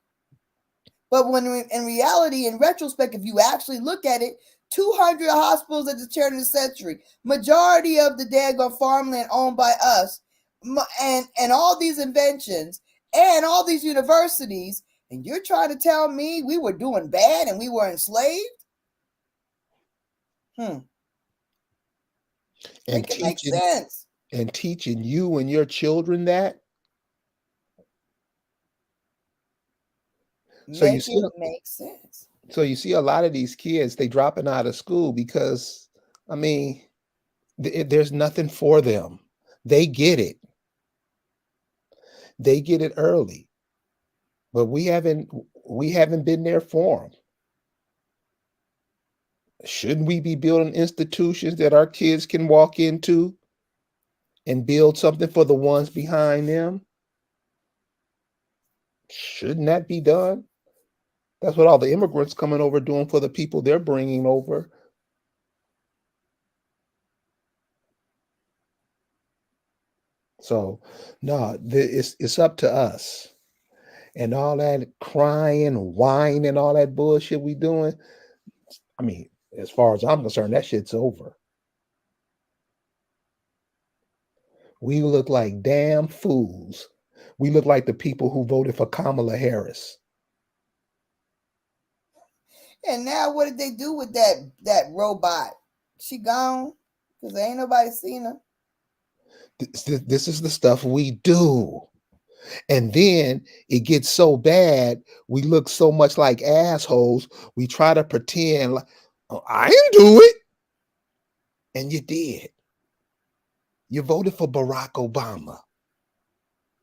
but when in reality, in retrospect, if you actually look at it, 200 hospitals at the turn of the century, majority of the daggone farmland owned by us, and all these inventions and all these universities, and you're trying to tell me we were doing bad and we were enslaved? And Make it make sense. And teaching you and your children that. So Make it make sense. So you see a lot of these kids, they dropping out of school because, there's nothing for them. They get it. They get it early. but we haven't been there for them. Shouldn't we be building institutions that our kids can walk into and build something for the ones behind them? Shouldn't that be done? That's what all the immigrants coming over doing for the people they're bringing over. So, no, it's up to us. And all that crying, whining, and all that bullshit we doing. I mean, as far as I'm concerned, that shit's over. We look like damn fools. We look like the people who voted for Kamala Harris. And now what did they do with that robot? She gone? Because ain't nobody seen her. This is the stuff we do. And then it gets so bad, we look so much like assholes. We try to pretend like, oh, I didn't do it. And you did. You voted for Barack Obama.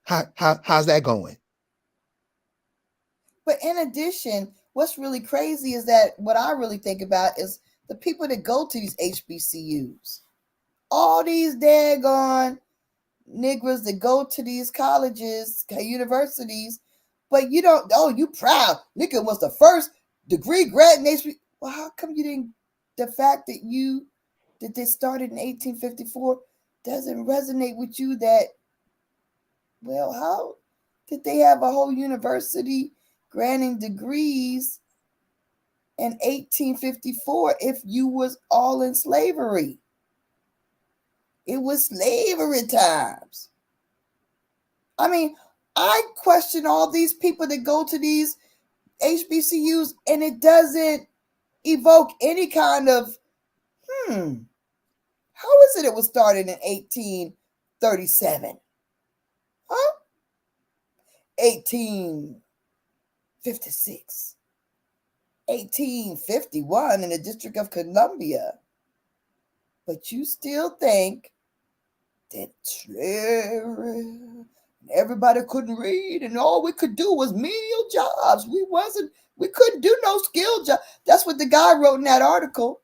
How's that going? But in addition, what's really crazy is that what I really think about is the people that go to these HBCUs. All these daggone niggers that go to these colleges, universities, but you don't, oh, you proud. Nigga was the first degree grad in HBCU. Well, how come you didn't, the fact that they started in 1854 doesn't resonate with you that, well, how did they have a whole university granting degrees in 1854 if you was all in slavery? It was slavery times. I mean, I question all these people that go to these HBCUs and it doesn't evoke any kind of, how is it was started in 1837? Huh? 1856. 1851 in the District of Columbia. But you still think that slavery, everybody couldn't read and all we could do was menial jobs. We couldn't do no skill job. That's what the guy wrote in that article.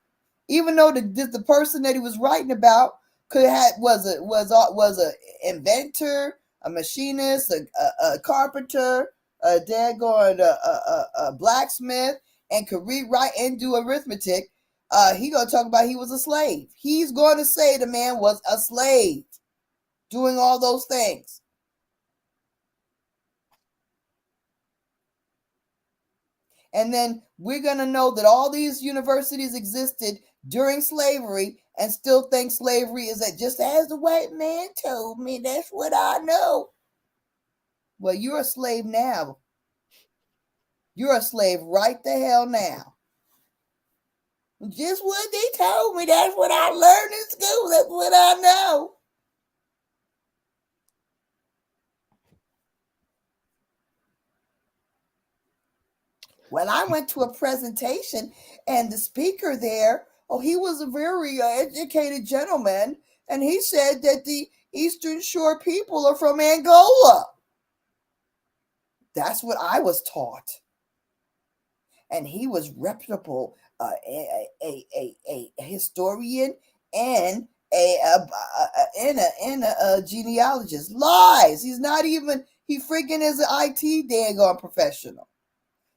Even though the person that he was writing about was a inventor, a machinist, a carpenter, a daggone a blacksmith, and could read, write, and do arithmetic. He gonna talk about he was a slave. He's going to say the man was a slave, doing all those things. And then we're gonna know that all these universities existed during slavery and still think slavery is that just as the white man told me, that's what I know. Well, you're a slave now. You're a slave right the hell now. Just what they told me, that's what I learned in school, that's what I know. Well, I went to a presentation and the speaker there, he was a very educated gentleman, and he said that the Eastern Shore people are from Angola. That's what I was taught. And he was reputable, a historian and a genealogist. Lies. He's not even, he freaking is an IT daggone professional.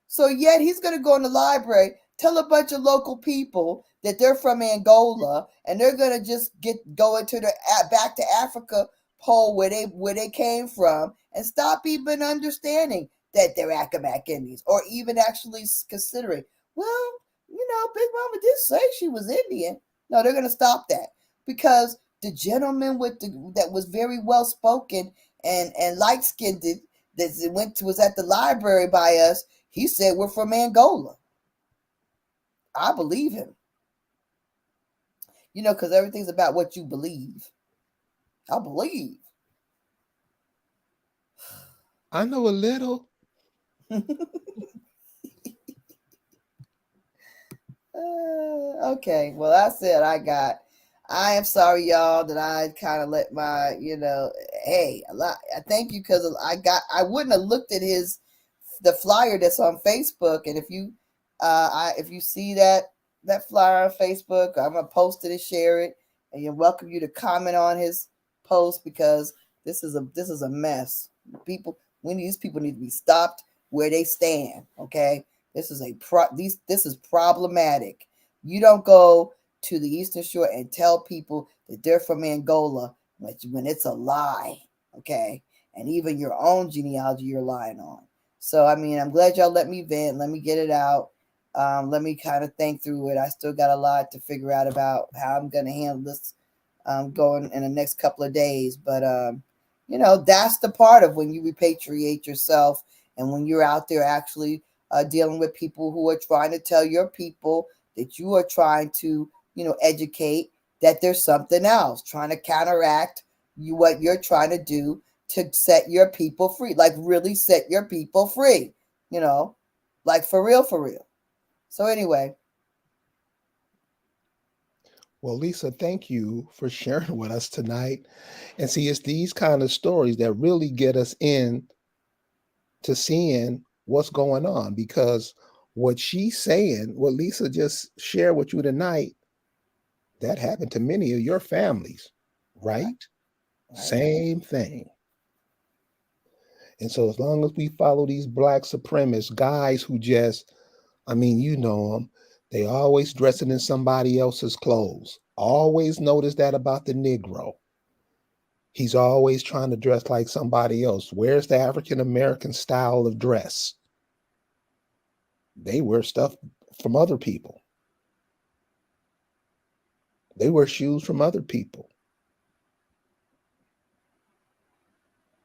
So yet he's going to go in the library, tell a bunch of local people that they're from Angola, and they're going to just go into the back to Africa pole where they came from, and stop even understanding that they're Accomack Indians, or even actually considering, well, Big Mama did say she was Indian. No, they're going to stop that, because the gentleman that was very well spoken and light skinned that was at the library by us, he said we're from Angola. I believe him. Because everything's about what you believe. I believe. I know a little. Okay. Well, that's it. I am sorry, y'all, that I kind of let my, hey, I thank you, because I wouldn't have looked at his the flyer that's on Facebook, and if you see that flyer on Facebook, I'm gonna post it and share it, and you're welcome you to comment on his post, because this is a mess. These people need to be stopped where they stand. Okay, this is this is problematic. You don't go to the Eastern Shore and tell people that they're from Angola when it's a lie. Okay, and even your own genealogy you're lying on. So I mean, I'm glad y'all let me vent. Let me get it out. Let me kind of think through it. I still got a lot to figure out about how I'm going to handle this going in the next couple of days. But that's the part of when you repatriate yourself, and when you're out there actually dealing with people who are trying to tell your people that you are trying to, educate, that there's something else trying to counteract what you're trying to do to set your people free, like really set your people free, like for real, for real. So anyway. Well, Lisa, thank you for sharing with us tonight. And see, it's these kind of stories that really get us in to seeing what's going on, because what she's saying, what Lisa just shared with you tonight, that happened to many of your families, right? Same thing. And so as long as we follow these black supremacist guys who just, I mean, you know them, they always dressing in somebody else's clothes. Always notice that about the Negro. He's always trying to dress like somebody else. Where's the African American style of dress? They wear stuff from other people. They wear shoes from other people.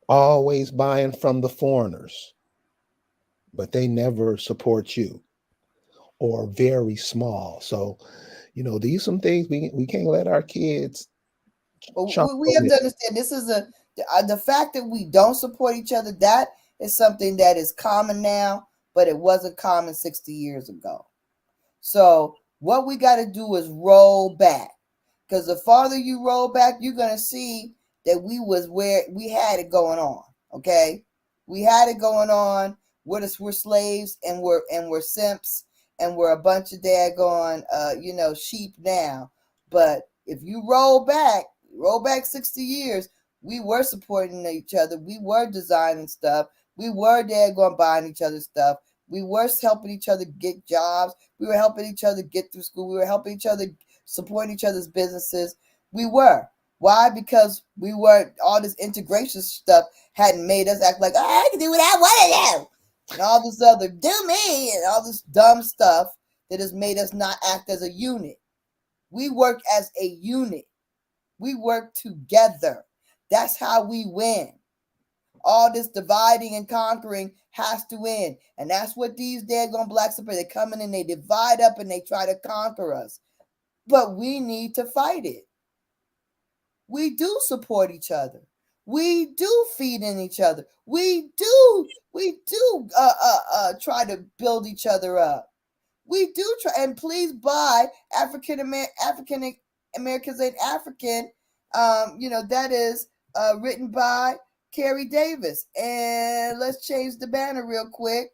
Always buying from the foreigners, but they never support you, or very small. So, these some things we can't let our kids. We have to understand, this is the fact that we don't support each other. That is something that is common now, but it wasn't common 60 years ago. So what we got to do is roll back, because the farther you roll back, you're gonna see that we was where we had it going on. Okay, we had it going on. We're slaves, and we're simps, and we're a bunch of daggone sheep now. But if you roll back 60 years, we were supporting each other. We were designing stuff. We were daggone buying each other's stuff. We were helping each other get jobs. We were helping each other get through school. We were helping each other, supporting each other's businesses. We were. Why? Because we weren't, all this integration stuff hadn't made us act like, I can do what I want to do. And all this other do me and all this dumb stuff that has made us not act as a unit. We work as a unit. We work together. That's how we win. All this dividing and conquering has to end. And that's what these daggone blacks are. They come in and they divide up and they try to conquer us. But we need to fight it. We do support each other. We do feed in each other. We do try to build each other up. We do try, and please buy African Americans Ain't African. That is written by Carrie Davis. And let's change the banner real quick.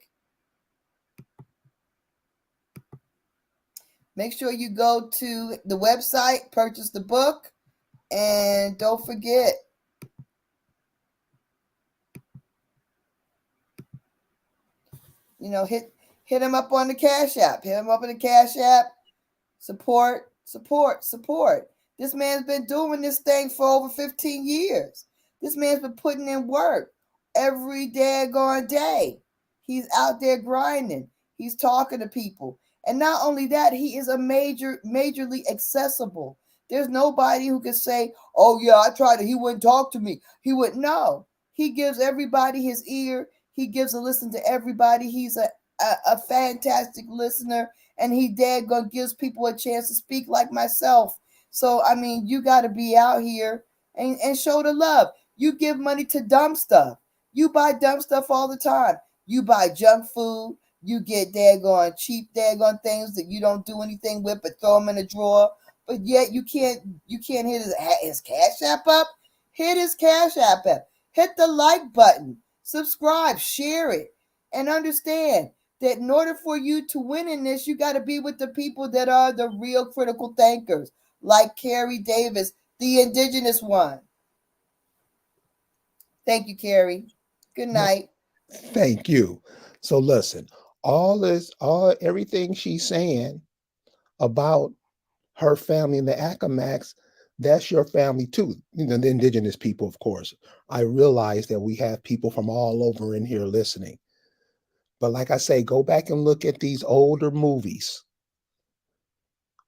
Make sure you go to the website, purchase the book, and don't forget, hit him up on the Cash App. Hit him up on the Cash App. Support. This man's been doing this thing for over 15 years. This man's been putting in work every daggone day. He's out there grinding. He's talking to people. And not only that, he is majorly accessible. There's nobody who can say, oh yeah, I tried it. He wouldn't talk to me. He wouldn't know. He gives everybody his ear. He gives a listen to everybody. He's a fantastic listener. And he daggone gives people a chance to speak like myself. So, I mean, you got to be out here and show the love. You give money to dumb stuff. You buy dumb stuff all the time. You buy junk food. You get daggone cheap daggone things that you don't do anything with, but throw them in a drawer. But yet you can't hit his Cash App up. Hit his Cash App up. Hit the like button. Subscribe. Share it. And understand that in order for you to win in this, you got to be with the people that are the real critical thinkers, like Carrie Davis, the indigenous one. Thank you, Carrie. Good No, night. thank you. So listen, all everything she's saying about her family and the Acamax, that's your family too. The indigenous people, of course. I realize that we have people from all over in here listening. But like I say, go back and look at these older movies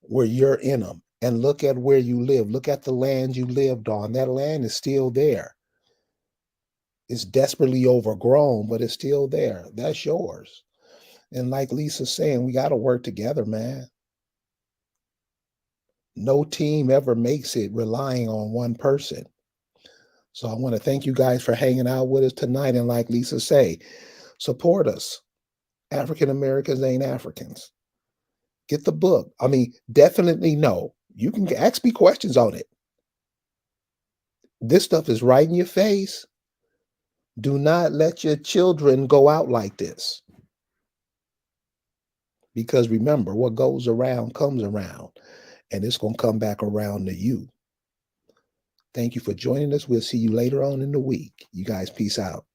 where you're in them and look at where you live. Look at the land you lived on. That land is still there. It's desperately overgrown, but it's still there. That's yours. And like Lisa's saying, we got to work together, man. No team ever makes it relying on one person. So I want to thank you guys for hanging out with us tonight. And like Lisa say, support us. African Americans ain't Africans. Get the book. I mean, definitely no. You can ask me questions on it. This stuff is right in your face. Do not let your children go out like this. Because remember, what goes around comes around, and it's going to come back around to you. Thank you for joining us. We'll see you later on in the week. You guys, peace out.